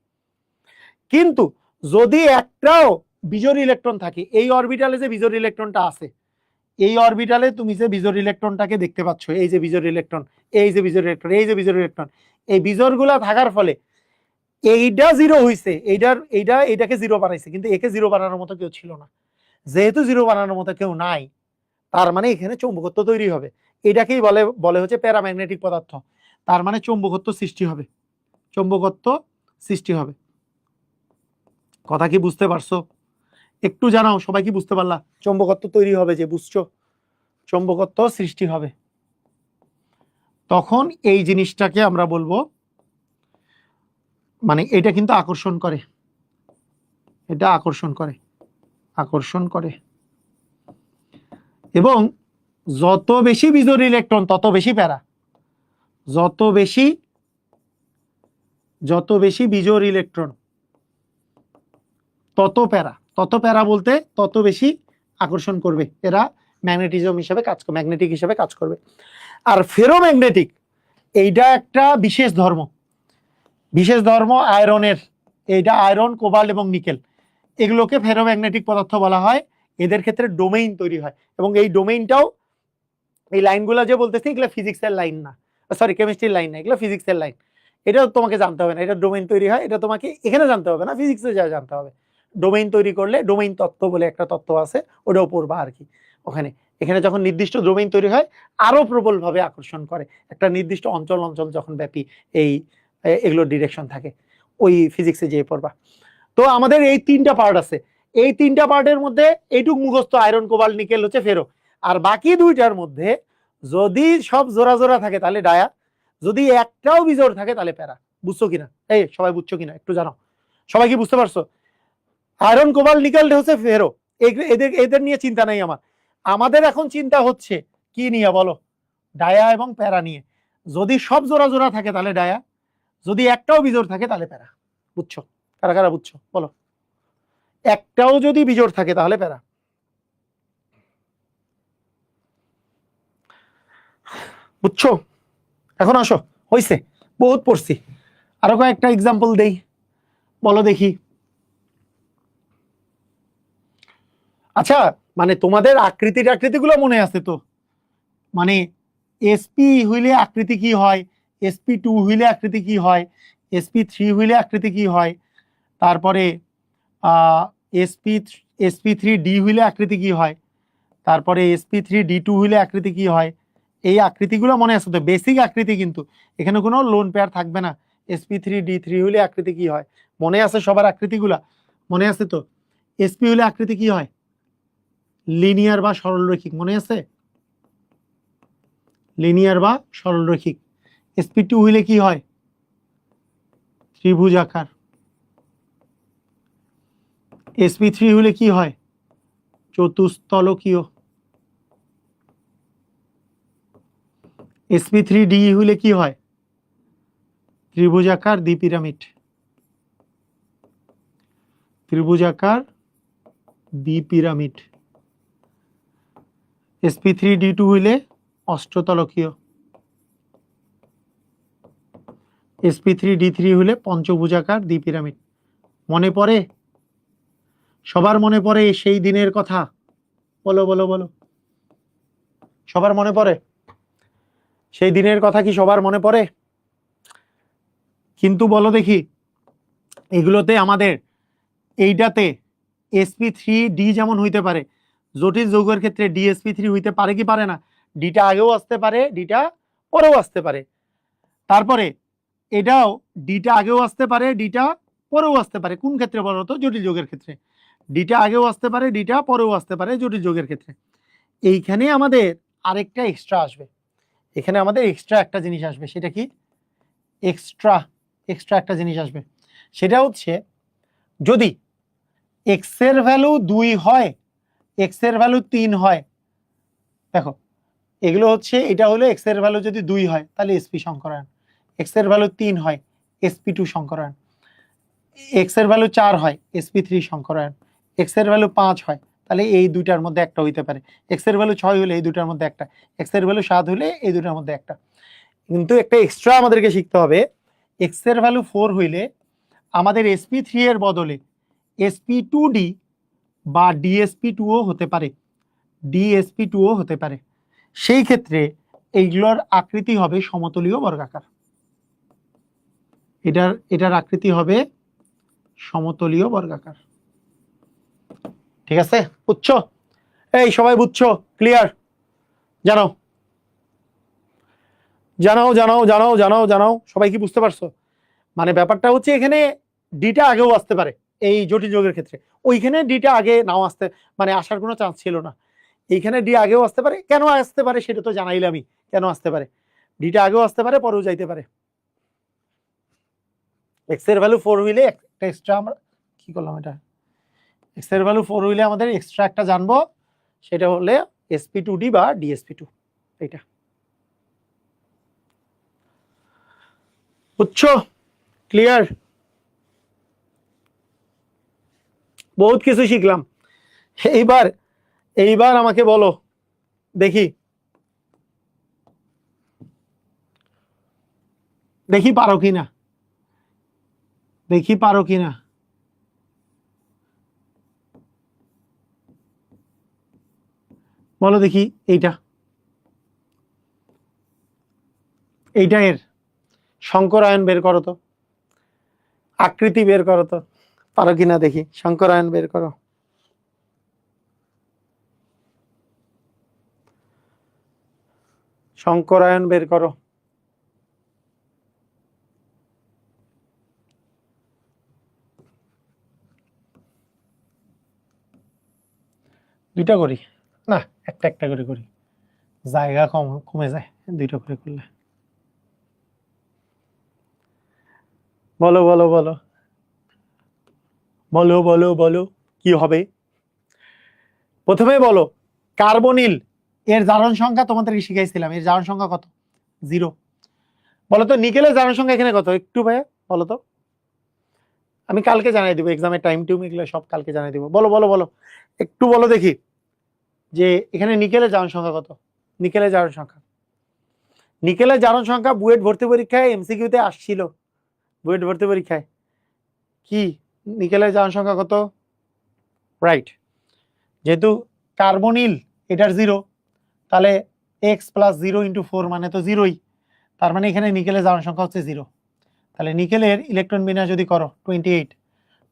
কিন্তু যদি একটাও বিজোড় ইলেকট্রন থাকে, এই অরবিটালে যে বিজোড় ইলেকট্রনটা আছে, এই অরবিটালে তুমি যে বিজোড় ইলেকট্রনটাকে দেখতে পাচ্ছ, এই যে বিজোড় ইলেকট্রন, এই যে বিজোড় ইলেকট্রন, এই যে বিজোড় ইলেকট্রন, এই বিজোড়গুলা থাকার ফলে এইটা জিরো হইছে, এইটাকে জিরো বানাইছে, কিন্তু একে জিরো বানানোর মতো কেউ ছিল না। যেহেতু জিরো বানানোর মতো কেউ নাই, তার মানে এখানে চৌম্বকত্ব তৈরি হবে। এটাকেই বলে হচ্ছে প্যারাম্যাগনেটিক পদার্থ। তার মানে চৌম্বকত্ব সৃষ্টি হবে, চৌম্বকত্ব সৃষ্টি হবে। কথা কি বুঝতে পারছো? একটু জানাও, সবাই কি বুঝতে পারলা? চৌম্বকত্ব তৈরি হবে, যে বুঝছো, চৌম্বকত্ব সৃষ্টি হবে। তখন এই জিনিসটাকে আমরা বলবো, মানে এটা কিন্তু আকর্ষণ করে, এটা আকর্ষণ করে, আকর্ষণ করে। এবং যত বেশি বিজোড় ইলেকট্রন তত বেশি প্যারা, যত বেশি বিজোড় ইলেকট্রন তত প্যারা বলতে তত বেশি আকর্ষণ করবে, এরা ম্যাগনেটিজম হিসেবে কাজ করবে, ম্যাগনেটিক হিসেবে কাজ করবে। আর ফেরোম্যাগনেটিক, এইটা একটা বিশেষ ধর্ম আয়রনের, এইটা আয়রন, কোবাল্ট এবং নিকেল, এগুলোকে ফেরোম্যাগনেটিক পদার্থ বলা হয়। এদের ক্ষেত্রে ডোমেইন তৈরি হয়, এবং এই ডোমেইনটাও, এই লাইনগুলো যে বলতেছি এগুলো ফিজিক্সের লাইন না, সরি কেমিস্ট্রির লাইন না, এগুলো ফিজিক্সের লাইন। এটাও তোমাকে জানতে হবে না, এটা ডোমেইন তৈরি হয়, এটা তোমাকে এখানে জানতে হবে না, ফিজিক্সে যা জানতে হবে। ডোমেইন তৈরি করলে, ডোমেইন তত্ত্ব বলে একটা তত্ত্ব আছে, ওটাও পড়বা আর কি ওখানে। এখানে যখন নির্দিষ্ট ডোমেইন তৈরি হয়, আরো প্রবলভাবে আকর্ষণ করে, একটা নির্দিষ্ট অঞ্চল যখন ব্যাপী এগুলোর ডিরেকশন থাকে, ওই ফিজিক্সে যেয়ে পড়বা। তো আমাদের এই তিনটা পার্ট আছে, এই তিনটা পার্টের মধ্যে এইটুক মুখস্থ, আয়রন, কোবাল্ট, নিকেল হচ্ছে ফেরো। আর বাকি দুইটার মধ্যে যদি সব জোড়া জোড়া থাকে তাহলে ডায়া, যদি একটাও বিজোড় থাকে তাহলে প্যারা। বুঝছো কিনা? এই সবাই বুঝছো কিনা একটু জানাও, সবাই কি বুঝতে পারছো? আয়রন, কোবাল্ট, নিকেল হচ্ছে ফেরো, এদের নিয়ে চিন্তা নাই আমাদের এখন চিন্তা হচ্ছে কি নিয়ে বলো? ডায়া এবং প্যারা নিয়ে। যদি সব জোড়া জোড়া থাকে তাহলে ডায়া, যদি একটাও বিজোড় থাকে তাহলে প্যারা। বুঝছো? কারা কারা বুঝছো বলো? একটাও যদি বিজোড় থাকে তাহলে প্যারা। বুঝছো? এখন আসো, হইছে, বহুত পড়ছি, আরো কয়েকটা এক্সাম্পল দেই, বলো দেখি। আচ্ছা, মানে তোমাদের আকৃতিগুলো মনে আছে তো? মানে এসপি হইলে আকৃতি কি হয়, sp2 হইলে আকৃতি কি হয়, sp3 হইলে আকৃতি কি হয়, তারপরে sp3d হইলে আকৃতি কি হয়, তারপরে sp3d2 হইলে আকৃতি কি হয়, এই আকৃতিগুলো মনে আছে তো, বেসিক আকৃতি, কিন্তু এখানে কোনো লোন পেয়ার থাকবে না। sp3d3 হইলে আকৃতি কি হয় মনে আছে সবার, আকৃতিগুলা মনে আছে তো। sp হইলে আকৃতি কি হয়, লিনিয়ার বা সরলরৈখিক, মনে আছে, লিনিয়ার বা সরলরৈখিক। sp2 হইলে কি হয়, ত্রিভুজাকার। sp3 হইলে কি হয়, চতুস্তলকীয়। sp3d হইলে কি হয়, ত্রিভুজাকার দ্বিপিরামিড। ত্রিভুজাকার দ্বিপিরামিড। sp3d2 হইলে অষ্টতলকীয়। sp3d3 হইলে পঞ্চভুজাকার দ্বিপিরামিড। মনে পড়ে, সবার মনে পড়ে সেই দিনের কথা, বলো বলো বলো, সবার মনে পড়ে সেই দিনের কথা, কি সবার মনে পড়ে? কিন্তু বলো দেখি, এগুলোতে আমাদের এইটাতে sp3d যেমন হইতে পারে, জটিল যৌগের ক্ষেত্রে dsp3 হইতে পারে কি পারে না? ডিটা আগেও আসতে পারে, ডিটা পরেও আসতে পারে। তারপরে এটাও ডিটা আগেও আসতে পারে, ডিটা পরেও আসতে পারে। কোন ক্ষেত্রে বলো তো? জটিল যৌগের ক্ষেত্রে। ডিটা আগেও আসতে পারে, ডিটা পরেও আসতে পারে জটিল যৌগের ক্ষেত্রে। এইখানে আমাদের আরেকটা এক্সট্রা আসবে, এখানে আমাদের এক্সট্রা একটা জিনিস আসবে। সেটা কি? এক্সট্রা একটা জিনিস আসবে, সেটা হচ্ছে যদি এক্স এর ভ্যালু 2 হয়, এক্স এর ভ্যালু 3 হয়, দেখো এগুলো হচ্ছে, এটা হলো এক্স এর ভ্যালু যদি 2 হয় তাহলে sp সংকরায়ন, এক্স এর ভ্যালু 3 হয় sp2 সংকরায়ন, এক্স এর ভ্যালু 4 হয় sp3 সংকরায়ন, এক্স এর ভ্যালু 5 হয় তাহলে এই দুইটার মধ্যে একটা হইতে পারে, এক্স এর ভ্যালু 6 হলে এই দুইটার মধ্যে একটা, এক্স এর ভ্যালু 7 হলে এই দুইটার মধ্যে একটা। কিন্তু একটা এক্সট্রা আমাদেরকে শিখতে হবে, এক্স এর ভ্যালু 4 হইলে আমাদের sp3 এর বদলে sp2d বা dsp2ও হতে পারে, dsp2ও হতে পারে। সেই ক্ষেত্রে এইগুলোর আকৃতি হবে সমতলীয় বর্গাকার, এটার আকৃতি হবে সমতলীয় বর্গাকার। ঠিক আছে, বুঝছো? এই সবাই বুঝছো? ক্লিয়ার? জানাও জানাও জানাও জানাও জানাও জানাও, সবাই কি বুঝতে পারছো? মানে ব্যাপারটা হচ্ছে এখানে ডিটা আগেও আসতে পারে এই জটিল যৌগের ক্ষেত্রে, ওইখানে ডিটা আগে নাও আসতে, মানে আসার কোনো চান্স ছিল না। এইখানে ডি আগেও আসতে পারে, কেন আসতে পারে সেটা তো জানাইলামই, কেন আসতে পারে, ডিটা আগেও আসতে পারে, পরেও যাইতে পারে। এক্স এর ভ্যালু 4 হইলে একটা এক্সট্রা, আমরা কি করলাম এটা, এক্স এর ভ্যালু 4 হইলে আমাদের এক্সট্রা একটা জানবো, সেটা হলে sp2d বা dsp2। এটা বুঝছো? ক্লিয়ার? বহুত কিছু শিখলাম। এইবার এইবার আমাকে বলো দেখি, দেখি পারো কিনা, দেখি পারো কিনা। বলো দেখি, এইটা এইটা এর শঙ্করায়ন বের করো তো, আকৃতি বের করো তো, পারো কিনা দেখি, শঙ্করায়ন বের করো। শঙ্করায়ন বের করো। দুইটা করি না, একটা একটা করে করি, জায়গা কমে যায় দুইটা করে করলে। বলো বলো বলো বলো বলো বলো, কি হবে? প্রথমে বলো, কার্বনিল এর জারণ সংখ্যা তোমাদেরকে শিখাইছিলাম, এর জারণ সংখ্যা কত? 0। বলো তো নিকেলের জারণ সংখ্যা এখানে কত, একটু ভাইয়া বলো তো, আমি কালকে জানাই দিব, এক্সামের টাইম টুম এগুলো সব কালকে জানাই দিব। বলো বলো বলো, একটু বলো দেখি, যে এখানে নিকেলের জারণ সংখ্যা কত? নিকেলের জারণ সংখ্যা, নিকেলের জারণ সংখ্যা বুয়েট ভর্তি পরীক্ষায় এমসিকিউতে আসছিল, বুয়েট ভর্তি পরীক্ষায় কি নিকেলের জারণ সংখ্যা কত? রাইট, যেহেতু কার্বনিল এটার 0, তাহলে x প্লাস 0 ইন্টু 4 মানে তো 0ই, তার মানে এখানে নিকেলের জারণ সংখ্যা হচ্ছে 0। তাহলে নিকেলের ইলেকট্রন বিন্যাস যদি করো 28,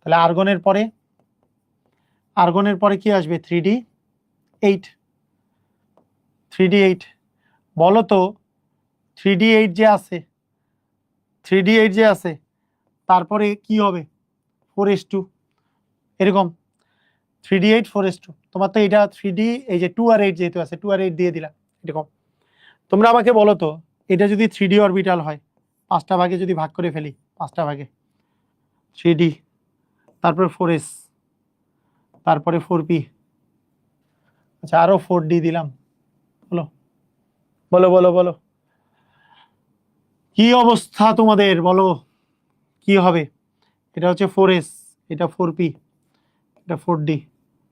তাহলে আর্গনের পরে আর্গনের পরে কি আসবে 3d8 3d8 বলো তো 3d8 যে আছে 3d8 যে আছে তারপরে কি হবে 4s2 এরকম 3d8 4s2 তোমার তো এটা 3d এই যে 2 আর 8 যেহেতু আছে 2 আর 8 দিয়ে দিলাম এরকম তোমরা আমাকে বলো তো এটা যদি 3d অরবিটাল হয় 5টা ভাগে যদি ভাগ করে ফেলি 5টা ভাগে 3d তারপরে 4s তারপরে 4p আচ্ছা আরো 4d দিলাম বলো বলো বলো বলো কি অবস্থা তোমাদের বলো কি হবে এটা হচ্ছে 4s এটা 4p এটা 4d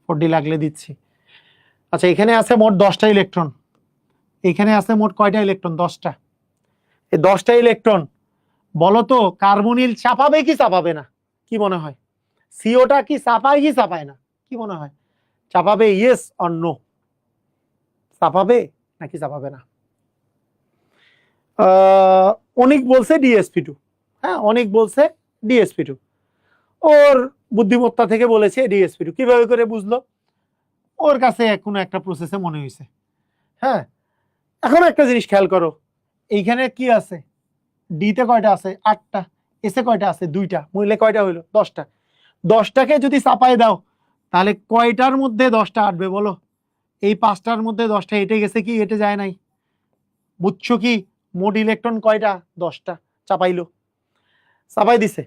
4d লাগলে দিচ্ছি আচ্ছা এখানে আছে মোট 10টা ইলেকট্রন এখানে আছে মোট কয়টা ইলেকট্রন 10টা এই 10টা ইলেকট্রন বলো তো কার্বনিল চাপাবে কি চাপাবে না কি মনে হয় সিওটা কি চাপায় কি চাপায় না কি মনে হয় চাপাবে ইয়েস অর নো চাপাবে নাকি চাপাবে না অনেক বলছে ডিএসপি2 হ্যাঁ অনেক বলছে ডিএসপি2 ওর বুদ্ধিমত্তা থেকে বলেছে ডিএসপি2 কিভাবে করে বুঝলো ওর কাছে কোনো একটা প্রসেসে মনে হয়েছে হ্যাঁ এখন একটা জিনিস খেয়াল করো এইখানে কি আছে ডিতে কয়টা আছে 8টা এসে কয়টা আছে 2টা মিলে কয়টা হইলো 10টা 10টাকে যদি চাপায় দাও তাহলে কয়টার মধ্যে 10টা আটবে বলো এই 5টার মধ্যে 10টা এটে গেছে কি এটে যায় নাই বুঝছো কি মোট ইলেকট্রন কয়টা 10টা চাপাইলো চাপাই দিছে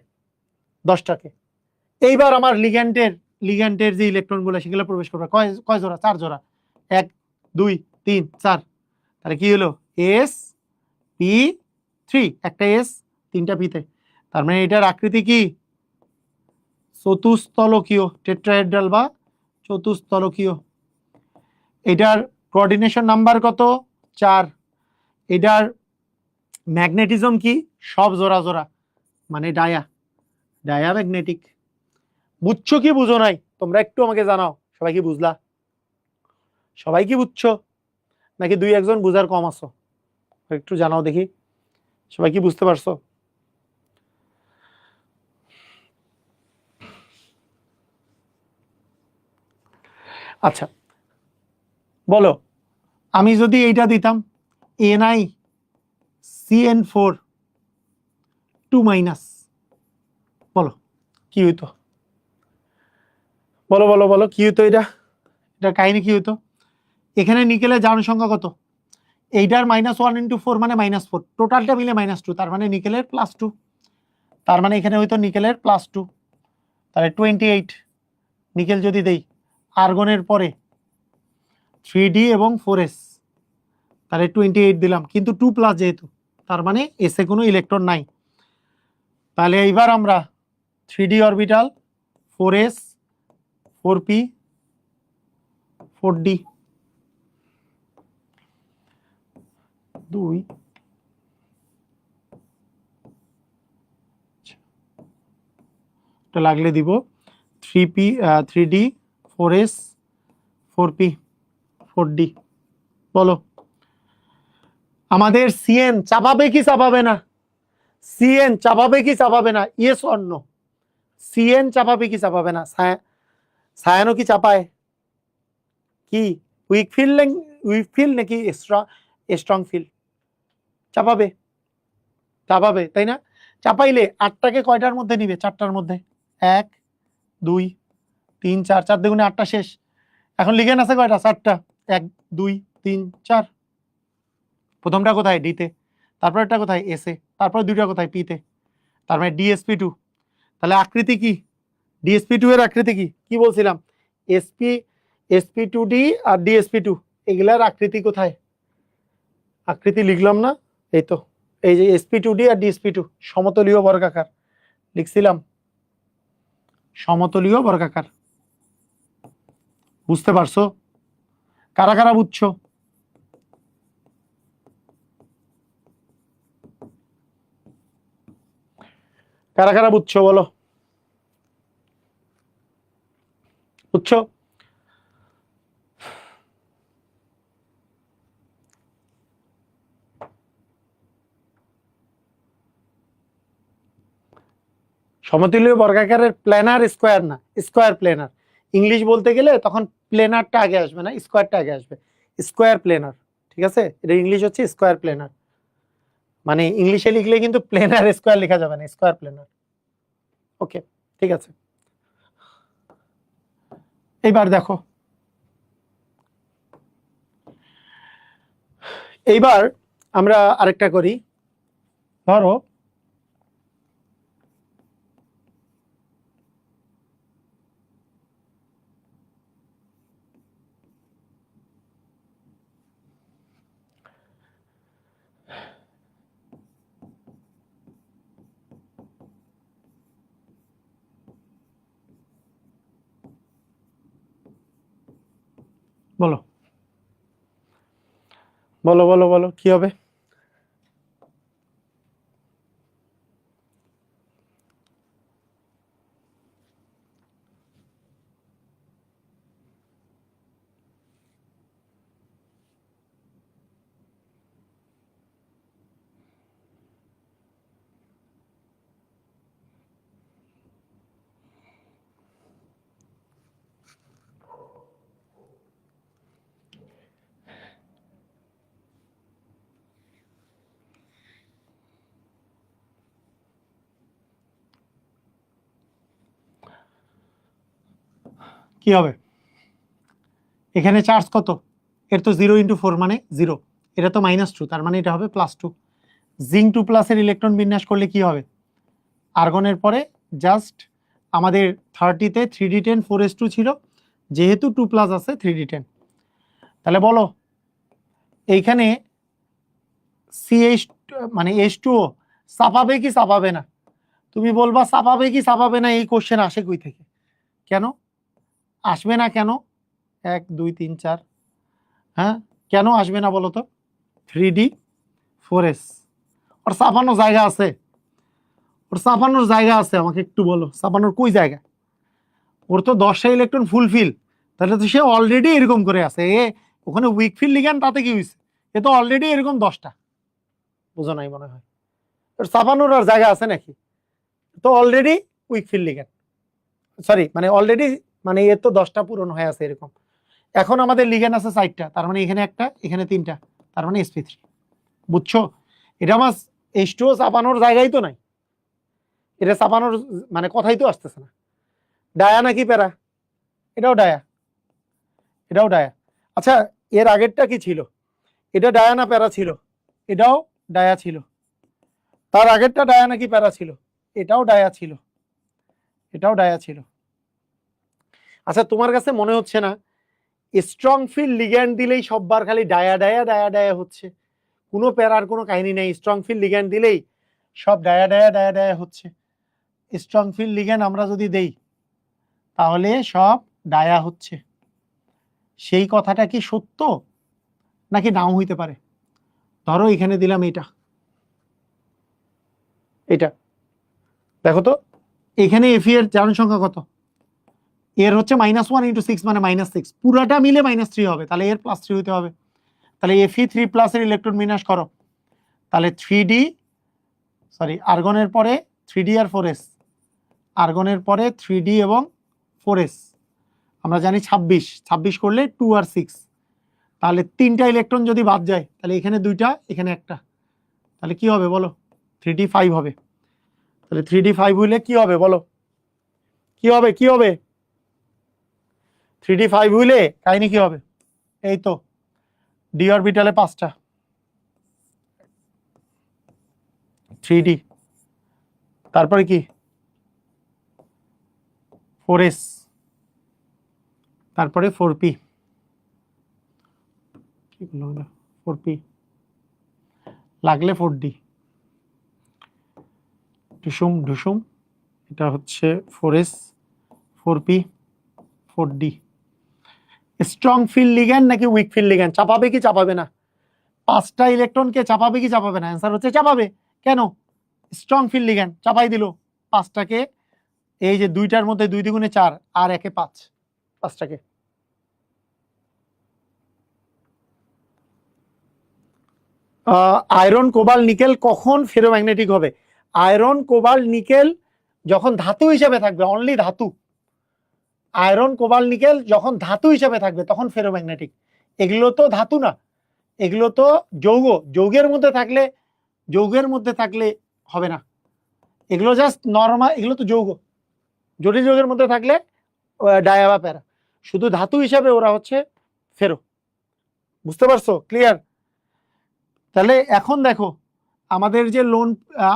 10টাকে এইবার আমার লিগ্যান্ডের যে ইলেকট্রনগুলো সেগুলো প্রবেশ করবে কয় জোড়া 4 জোড়া 1 2 3 4 তাহলে কি হলো এস পি 3 একটা এস 3টা পিতে তার মানে এটার আকৃতি কি চতুস্তলকীয় টেট্রাহেড্রাল বা চতুস্তলকীয় এটার কোঅর্ডিনেশন নাম্বার কত 4 এটার ম্যাগনেটিজম কি সব জোড়া জোড়া মানে ডায়াম্যাগনেটিক বুঝছো কি বুঝো নাই তোমরা একটু আমাকে জানাও সবাই কি বুঝলা সবাই কি বুঝছো নাকি 2-1 জন বুঝার কম আছো একটু জানাও দেখি সবাই কি বুঝতে পারছো আচ্ছা বলো আমি যদি এইটা দিতাম NiCN4 2- বলো কি হইতো বলো বলো বলো কি হইতো এটা কাহিনী কি হইতো এখানে নিকেলের জারণ সংখ্যা কত এইটার -1 × 4 মানে -4 টোটালটা মিলে -2 তার মানে নিকেলের +2 তার মানে এখানে হইতো নিকেলের +2 তাহলে 28 নিকেল যদি দেই আর্গনের পরে 3d এবং 4s তাহলে 28 দিলাম কিন্তু 2+ যেহেতু তার মানে এসে কোনো ইলেকট্রন নাই তাহলে এইবার আমরা 3d orbital 4s 4p 4d 2 এটা লাগলে দিব 3p 3d 4s 4p 4d বলো আমাদের সিএন চাপাবে কি চাপাবে না সিএন চাপাবে কি চাপাবে না ইয়েস অর নো সিএন চাপাবে কি চাপাবে না সায়ানো কি চাপায় কি উইক ফিল নাকি স্ট্রং ফিল চাপাবে চাপাবে তাই না চাপাইলে 8টাকে কয়টার মধ্যে নিবে 4টার মধ্যে 1 2 3 4 4 দুগুণে 8টা শেষ এখন লিগেন্ড আছে কয়টা 4টা 1 2 3 4 প্রথমটা কোথায় ডিতে তারপরটা কোথায় এসে তারপর দুইটা কোথায় পিতে তার মানে ডিএসপি2 তাহলে আকৃতি কি ডিএসপি2 এর আকৃতি কি কি বলছিলাম sp2d আর ডিএসপি2 এগুলার আকৃতি কোথায় আকৃতি লিখলাম না এই তো এই যে sp2d আর dsp2 সমতলীয় বর্গাকার লিখছিলাম সমতলীয় বর্গাকার বুঝতে পারছো কারা কারা বুঝছো কারা কারা বুঝছো বলো বুঝছো সমতুল্য বর্গাকারের প্ল্যানার স্কোয়ার না স্কোয়ার প্ল্যানার ইংলিশ বলতে গেলে তখন প্লেনারটা আগে আসবে না, স্কোয়ারটা আগে আসবে, স্কোয়ার প্লেনার। ঠিক আছে, এটা ইংলিশ হচ্ছে স্কোয়ার প্লেনার, মানে ইংলিশে লিখলে কিন্তু প্লেনার স্কোয়ার লেখা যাবে না, স্কোয়ার প্লেনার। ওকে, ঠিক আছে। এইবার দেখো, এইবার আমরা আরেকটা করি। ধরো বলো বলো বলো বলো কি হবে? কি হবে? এখানে চার্জ কত? এর তো 0 × 4 মানে 0, এটা তো -2, তার মানে এটা হবে +2। জিঙ্ক 2+ এর ইলেকট্রন বিন্যাস করলে কি হবে? আর্গনের পরে জাস্ট আমাদের 30-তে 3d10 4s2 ছিল, যেহেতু 2+ আছে 3d10, তাহলে বলো এইখানে CH মানে H2O চাপাবে কি চাপাবে না? তুমি বলবা চাপাবে কি চাপাবে না, এই কোশ্চেন আসে কই থেকে? কেন আসবে না? কেন 1 2 3 4, হ্যাঁ কেন আসবে না বলো তো? 3d4s ওর চাপানোর জায়গা আছে, ওর চাপানোর জায়গা আছে, আমাকে একটু বলো চাপানোর কই জায়গা? ওর তো 10টা ইলেকট্রন ফুলফিল, তাহলে তো সে অলরেডি এরকম করে আছে। এ ওখানে উইক ফিল লিগ্যান্ড, তাতে কি হয়েছে? এ তো অলরেডি এরকম 10টা, বোঝো নাই মনে হয়? ওর চাপানোর আর জায়গা আছে নাকি? তো already weak field ligand, sorry মানে অলরেডি, মানে এর তো 10টা পূরণ হয়ে আছে এরকম। এখন আমাদের লিগ্যান্ড আছে 4টা, তার মানে এখানে একটা, এখানে 3টা, তার মানে sp3। বুঝছো? এটা আমার H2O চাপানোর জায়গাই তো নাই, এটা চাপানোর মানে কথাই তো আসতেছে না। ডায়া নাকি প্যারা? এটাও ডায়া, এটাও ডায়া। আচ্ছা, এর আগেরটা কি ছিল? এটা ডায়া না প্যারা ছিল? এটাও ডায়া ছিল। তার আগেরটা ডায়া নাকি প্যারা ছিল? এটাও ডায়া ছিল, এটাও ডায়া ছিল। আচ্ছা, তোমার কাছে মনে হচ্ছে না স্ট্রং ফিল লিগ্যান্ড দিলেই সববার খালি ডায়া ডায়া ডায়া ডায়া হচ্ছে? কোনো প্যারার কোনো কাহিনী নেই, স্ট্রং ফিল লিগ্যান্ড দিলেই সব ডায়া ডায়া ডায়া ডায়া হচ্ছে। স্ট্রং ফিল লিগ্যান্ড আমরা যদি দেই তাহলে সব ডায়া হচ্ছে, সেই কথাটা কি সত্য নাকি নাও হইতে পারে? ধরো এখানে দিলাম এটা, এটা দেখো তো, এখানে এফি এর জারণ সংখ্যা কত? এর হচ্ছে -1 × 6 মানে -6, পুরাটা মিলে -3 হবে, তাহলে এর +3 হইতে হবে। তাহলে Fe3+ এর ইলেকট্রন বিন্যাস করো, তাহলে 3d, সরি আর্গনের পরে 3d আর 4s, আর্গনের পরে 3d এবং 4s, আমরা জানি 26 করলে 2 আর 6, তাহলে 3টা ইলেকট্রন যদি বাদ যায় তাহলে এখানে 2টা এখানে একটা, তাহলে কি হবে বলো? 3d5 হবে। তাহলে 3d5 হইলে কি হবে বলো? কি হবে? কি হবে? 3d5 হইলে কাহিনী কি হবে? এই তো ডি অরবিটালে 5টা 3d, তারপরে কি 4s, তারপরে 4p, কি বললো 4p লাগলে 4d, ঢুসুম ঢুসুম, এটা হচ্ছে 4s 4p 4d। Strong field ligand নাকি উইক ফিল লিগ্যান্ড? চাপাবে কি চাপাবে না? 5টা ইলেকট্রনকে চাপাবে কি চাপাবে না? অ্যান্সার হচ্ছে চাপাবে। কেন? স্ট্রং ফিল লিগ্যান্ড চাপাই দিল 5টাকে, এই যে 2টার মধ্যে 2 × 4 আর 1 × 5, 5টাকে। আয়রন কোবাল্ট নিকেল কখন ফেরোম্যাগনেটিক হবে? আয়রন কোবাল্ট নিকেল যখন ধাতু হিসেবে থাকবে, অনলি ধাতু, আয়রন কোবাল্ট নিকেল যখন ধাতু হিসেবে থাকবে তখন ফেরোম্যাগনেটিক। এগুলো তো ধাতু না, এগুলো তো যৌগ। যৌগের মধ্যে থাকলে হবে না, এগুলো জাস্ট নরমাল, এগুলো তো যৌগ। জটিল যৌগের মধ্যে থাকলে ডায়া বা প্যারা, শুধু ধাতু হিসাবে ওরা হচ্ছে ফেরো। বুঝতে পারছো? ক্লিয়ার? তাহলে এখন দেখো আমাদের যে লোন,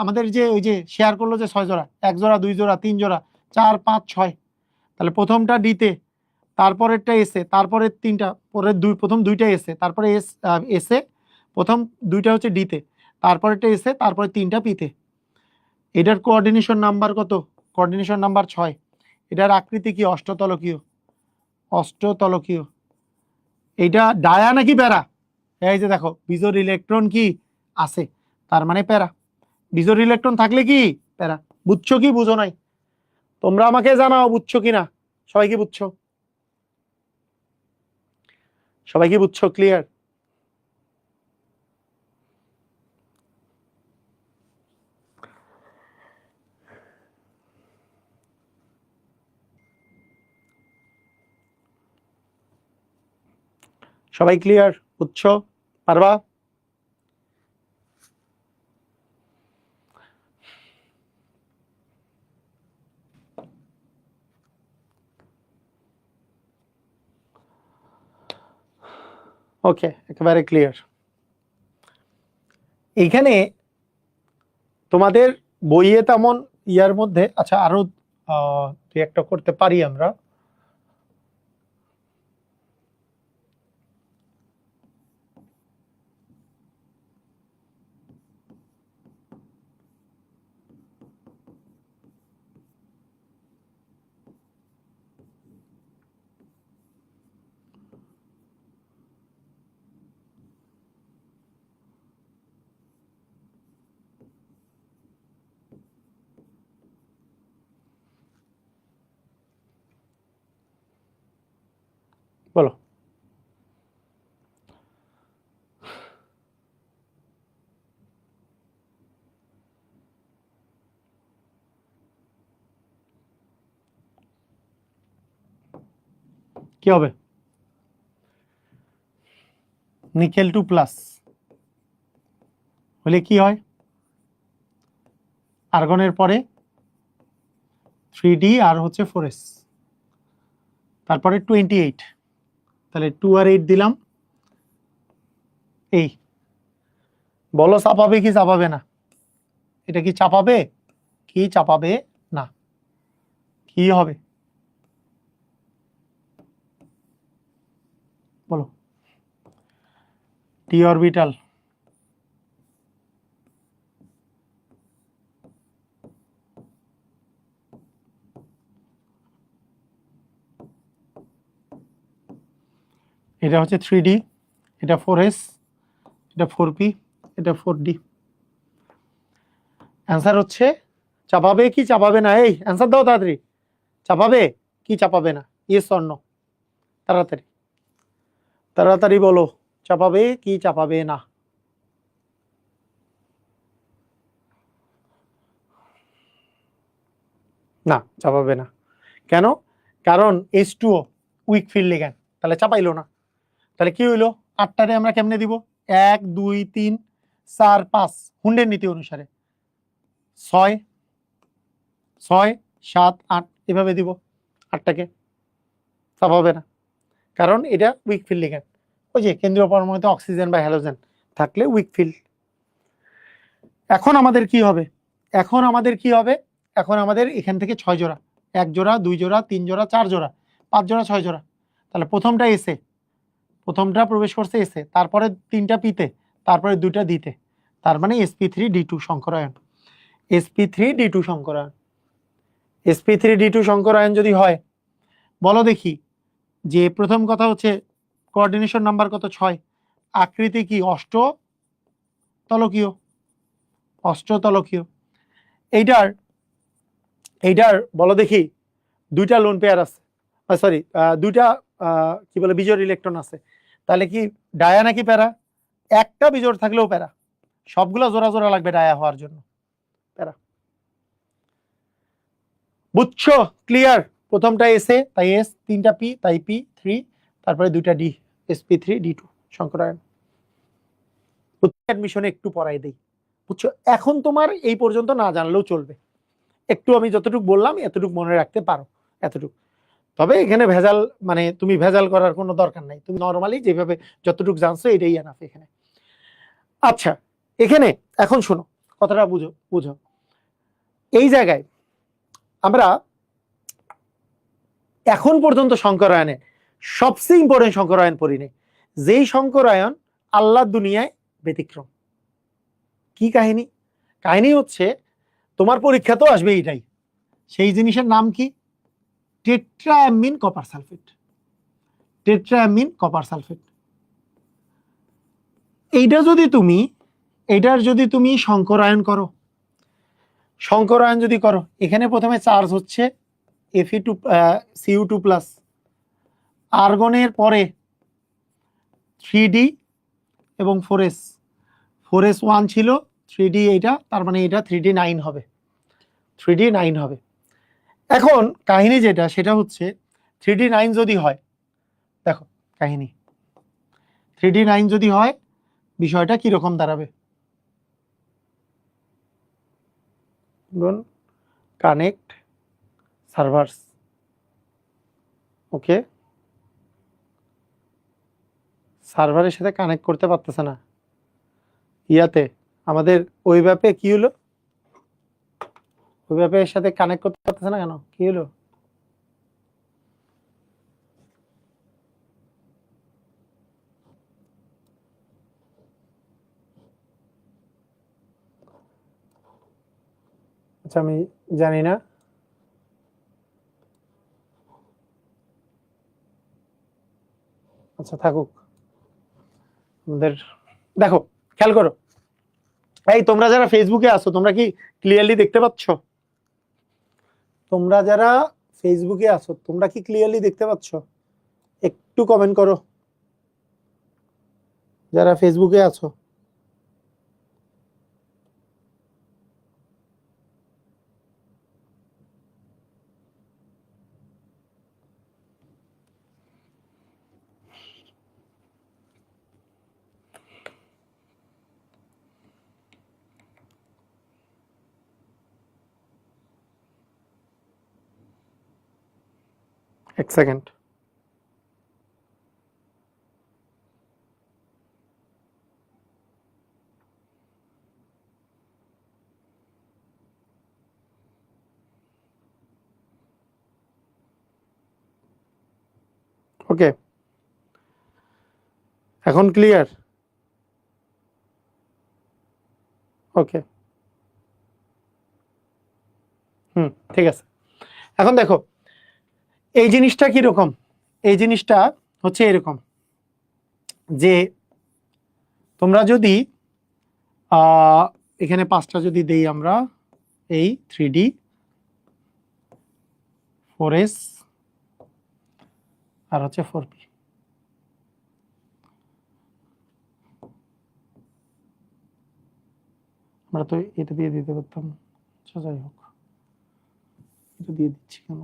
আমাদের যে ওই যে শেয়ার করলো যে 6 জোড়া, 1 জোড়া 2 জোড়া 3 জোড়া 4 5 6, তাহলে প্রথমটা ডিতে, তারপরেরটা এসে, তারপরে তিনটা, প্রথম দুইটা এসে, তারপরে এসে, প্রথম দুইটা হচ্ছে ডিতে, তারপরেরটা এসে, তারপরে তিনটা পিতে। এটার কোঅর্ডিনেশন নাম্বার কত? Coordination number 6। এটার আকৃতি কি? অষ্টতলকীয়। অষ্টতলকীয়। এইটা ডায়া নাকি প্যারা? এই যে দেখো বিজোড় ইলেকট্রন কি আছে, তার মানে প্যারা। বিজোড় ইলেকট্রন থাকলে কি প্যারা। বুঝছো কি বুঝো নাই? তোমরা আমাকে জানাও বুঝছো কিনা। সবাই কি বুঝছো? সবাই কি বুঝছো? ক্লিয়ার? সবাই ক্লিয়ার? বুঝছো? পারবা? ওকে, একেবারে ক্লিয়ার। এইখানে তোমাদের বইয়ে তেমন ইয়ার মধ্যে, আচ্ছা আরো দুই একটা করতে পারি আমরা। বলো। কি হবে? নিকেল 2 প্লাস হলে কি হয়? আর্গনের পরে 3d আর হচ্ছে 4s, তারপরে 28, তাহলে 2 আর 8 দিলাম। এই বলো চাপাবে কি চাপাবে না? এটা কি চাপাবে কি চাপাবে না? কি হবে বলো? ডি অরবিটাল এটা হচ্ছে 3d, এটা 4s, এটা 4p, এটা 4d। অ্যান্সার হচ্ছে চাপাবে কি চাপাবে না? এই অ্যান্সার দাও তাড়াতাড়ি। চাপাবে কি চাপাবে না? Yes or no? তাড়াতাড়ি তাড়াতাড়ি বলো, চাপাবে কি চাপাবে না? না, চাপাবে না। কেন? কারণ H2O উইক ফিল্ড লিগ্যান্ড, তাহলে চাপাইলো না। তাহলে কি হইলো? 8টারে আমরা কেমনে দিব? 1 2 3 4 5 হুন্ডের নীতি অনুসারে 6 6 7 8 এভাবে দিব 8টাকে। চাপাবে না, কারণ এটা উইক ফিল্ড লিগ্যান্ড। ওই যে কেন্দ্রীয় পরমাণুতে অক্সিজেন বা হ্যালোজেন থাকলে উইক ফিল্ড। এখন আমাদের কি হবে? এখন আমাদের কি হবে? এখন আমাদের এখান থেকে 6 জোড়া, 1 জোড়া 2 জোড়া 3 জোড়া 4 জোড়া 5 জোড়া 6 জোড়া। তাহলে প্রথমটা এসে, প্রথমটা প্রবেশ করছে এসে, তারপরে তিনটা পিতে, তারপরে দুইটা দিতে, তার মানে sp3d2 সংকরায়ন। sp3d2 সংকরায়ন, sp3d2 সংকরায়ন যদি হয়, বলো দেখি যে প্রথম কথা হচ্ছে কোঅর্ডিনেশন নাম্বার কত? 6। আকৃতি কি? অষ্টতলকীয়। অষ্টতলকীয়। এইটার এইটার বলো দেখি দুইটা লোন পেয়ার আছে, সরি দুইটা কি বলে বিজোড় ইলেকট্রন আছে, তাহলে কি ডায়া নাকি প্যারা? একটা বিজোড় থাকলেও প্যারা, সবগুলা জোড়া জোড়া লাগবে ডায়া হওয়ার জন্য। প্যারা। বুঝছো? ক্লিয়ার? প্রথমটা এস এ তাই এস, তিনটা পি তাই পি থ্রি, তারপরে দুইটা ডি, sp3 d2 শঙ্করায়ন। অ্যাডমিশনে একটু পড়াই দেই, বুঝছো? এখন তোমার এই পর্যন্ত না জানলেও চলবে, একটু আমি যতটুকু বললাম এতটুকু মনে রাখতে পারো, এতটুকু। তবে এখানে ভেজাল, মানে তুমি ভেজাল করার কোনো দরকার নাই, তুমি নর্মালি যেভাবে যতটুকু জানছো এটাই এনাফ এখানে। আচ্ছা, এখানে এখন শোনো, কথাটা বুঝো বুঝো। এই জায়গায় আমরা এখন পর্যন্ত শঙ্করায়নে সবচেয়ে ইম্পর্টেন্ট শঙ্করায়ন পড়িনি, যেই শঙ্করায়ন আল্লাহ দুনিয়ায় ব্যতিক্রম। কি কাহিনী? কাহিনী হচ্ছে তোমার পরীক্ষা তো আসবে এটাই, সেই জিনিসের নাম কি? Tetraammine copper sulphate. Tetraammine copper sulphate. এইটার যদি তুমি শঙ্করায়ন করো, শঙ্করায়ন যদি করো, এখানে প্রথমে চার্জ হচ্ছে Fe2 Cu2 প্লাস, আর্গনের পরে 3d এবং 4s, 4s 1 ছিল, 3d এইটা, তার মানে এটা 3d9 হবে, 3d9 হবে। এখন কাহিনী যেটা সেটা হচ্ছে 3d9 যদি হয়, দেখো কাহিনী 3d9 যদি হয় বিষয়টা কিরকম দাঁড়াবে? কানেক্ট সার্ভার্স, ওকে, সার্ভারের সাথে কানেক্ট করতে পারতেছে না, ইয়াতে আমাদের ওই ব্যাপে কি হলো, ওই ব্যাপের সাথে কানেক্ট করতে পারতেছে না কেন, কি হলো? আচ্ছা আমি জানি না, আচ্ছা থাকুক আমাদের। দেখো খেয়াল করো, এই তোমরা যারা ফেসবুকে আছো তোমরা কি ক্লিয়ারলি দেখতে পাচ্ছ? তোমরা যারা ফেসবুকে আছো তোমরা কি ক্লিয়ারলি দেখতে পাচ্ছ? একটু কমেন্ট করো যারা ফেসবুকে আছো। এক সেকেন্ড। ওকে, এখন ক্লিয়ার? ওকে, ঠিক আছে। এখন দেখো এই জিনিসটা কিরকম, এই জিনিসটা হচ্ছে এরকম যে তোমরা যদি এখানে 5টা যদি দেই আমরা, এই 3d 4s আর হচ্ছে 4p, আমরা তো এটা দিয়ে দিতে পারতাম, আচ্ছা যাই হোক এটা দিয়ে দিচ্ছি কেন?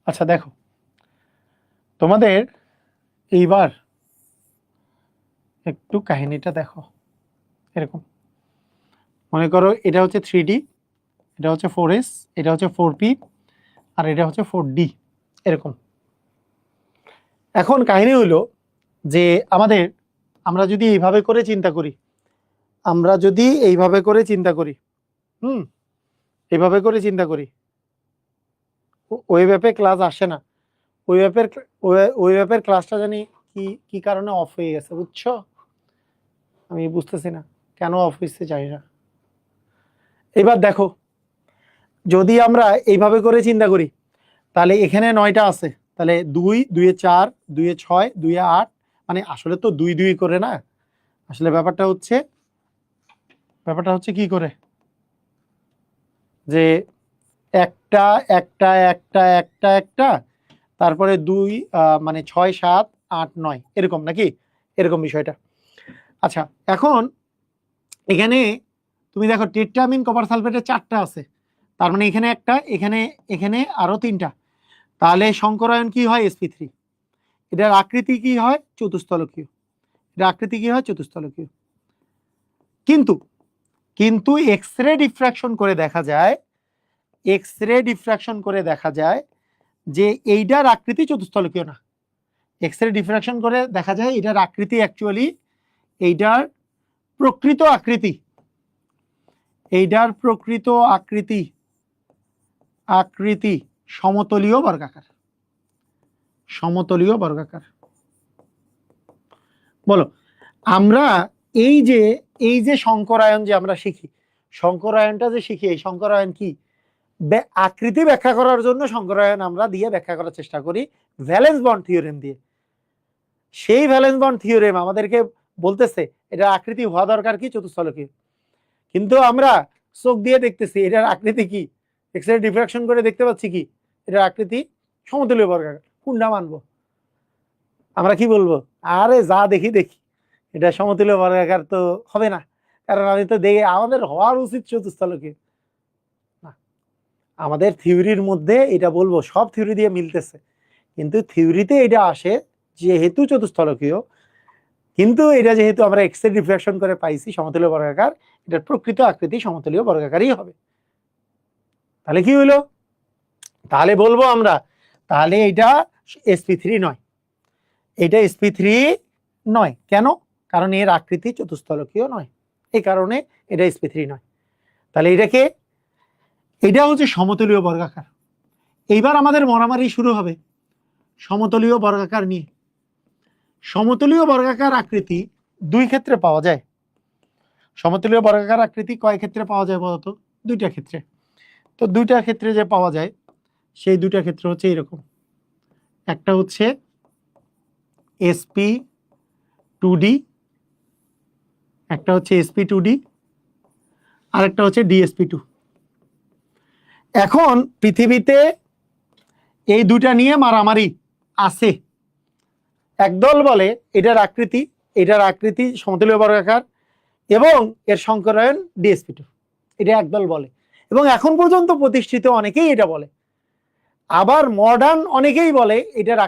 আচ্ছা দেখো তোমাদের এইবার একটু কাহিনীটা দেখো, এরকম মনে করো এটা হচ্ছে 3d, এটা হচ্ছে 4s, এটা হচ্ছে 4p আর এটা হচ্ছে 4d, এরকম। এখন কাহিনী হলো যে আমরা যদি এইভাবে করে চিন্তা করি, আমরা যদি এইভাবে করে চিন্তা করি, এইভাবে করে চিন্তা করি, ওই ব্যাপে ক্লাস আসে না, ওই ব্যাপের ক্লাসটা জানি কি কি কারণে অফ হয়ে গেছে, বুঝছো? আমি বুঝতেছি না। কেন অফ হয়েছে জানি না। এবার দেখো, যদি আমরা এইভাবে করে চিন্তা করি, তাহলে এখানে 9টা আছে, তাহলে 2 2 এ 4 2 এ 6 2 এ 8, মানে আসলে তো 2 2 করে না, আসলে ব্যাপারটা হচ্ছে কি করে যে একটা একটা একটা একটা একটা, তারপরে 2 মানে 6 7 8 9 এরকম নাকি, এরকম বিষয়টা। আচ্ছা, এখন এখানে তুমি দেখো টেট্রামিন কপার সালফেটের 4টা আছে, তার মানে এখানে একটা, এখানে এখানে আরো 3টা, তাহলে সংকরায়ন কি হয় sp3, এটার আকৃতি কি হয় চতুস্তলকীয়, এটার আকৃতি কি হয় চতুস্তলকীয়। কিন্তু কিন্তু এক্স-রে ডিফ্রাকশন করে দেখা যায়, এক্স-রে ডিফ্রাকশন করে দেখা যায় যে এইটার আকৃতি চতুস্তলকীয় না। এক্স-রে ডিফ্রাকশন করে দেখা যায় এটার আকৃতি অ্যাকচুয়ালি, এইটার প্রকৃত আকৃতি, এইটার প্রকৃত আকৃতি আকৃতি সমতলীয় বর্গাকার, সমতলীয় বর্গাকার। বলো, আমরা এই যে সংকরায়ন যে আমরা শিখি, সংকরায়নটা যে শিখি, এই সংকরায়ন কি আকৃতি ব্যাখ্যা করার জন্য সংকরায়ন আমরা দিয়ে ব্যাখ্যা করার চেষ্টা করি ভ্যালেন্স বন্ড থিওরেম দিয়ে। সেই ভ্যালেন্স বন্ড থিওরেম আমাদেরকে বলতেছে এটা আকৃতি হওয়া দরকার কি চতুস্তলকীয়, কিন্তু আমরা চোখ দিয়ে দেখতেছি এটার আকৃতি কি, এক্স-রে ডিফ্রাকশন করে দেখতে পাচ্ছি কি এটার আকৃতি সমতলীয় বর্গাকার। কোনটা মানবো আমরা? কি বলবো, আরে যা দেখি দেখি, এটা সমতলীয় বর্গাকার তো হবে না, কারণ আমি তো দেখে আমাদের হওয়ার উচিত চতুস্তলকীয় না। আমাদের থিওরির মধ্যে এটা বলবো সব থিওরি দিয়ে মিলতেছে, কিন্তু থিওরিতে এটা আসে যেহেতু চতুস্তলকীয়, কিন্তু এটা যেহেতু আমরা এক্স-রে ডিফ্রাকশন করে পাইছি সমতলীয় বর্গাকার, এটার প্রকৃত আকৃতি সমতলীয় বর্গাকারই হবে। তাহলে কি হইলো, তাহলে বলবো আমরা তাহলে এটা sp3 নয়, এটা sp3 নয়। কেন? কারণ এর আকৃতি চতুস্তলকীয় নয়, এই কারণে এটা sp3 নয়। তাহলে এটাকে, এটা হচ্ছে সমতলীয় বর্গাকার। এইবার আমাদের মারামারি শুরু হবে সমতলীয় বর্গাকার নিয়ে। সমতলীয় বর্গাকার আকৃতি দুই ক্ষেত্রে পাওয়া যায়। সমতলীয় বর্গাকার আকৃতি কয় ক্ষেত্রে পাওয়া যায় বলতো? দুইটা ক্ষেত্রে। তো দুইটা ক্ষেত্রে যে পাওয়া যায় সেই দুইটা ক্ষেত্র হচ্ছে এরকম, একটা হচ্ছে sp2d, একটা হচ্ছে sp2d, আর একটা হচ্ছে dsp2। এখন পৃথিবীতে এই দুইটা নিয়ে মারামারি আছে। একদল বলে এটার আকৃতি সমতলীয় বর্গাকার এবং এর সংকরায়ন dsp2, এটা একদল বলে, এবং এখন পর্যন্ত প্রতিষ্ঠিত অনেকেই এটা বলে। আবার মডার্ন অনেকেই বলে এটার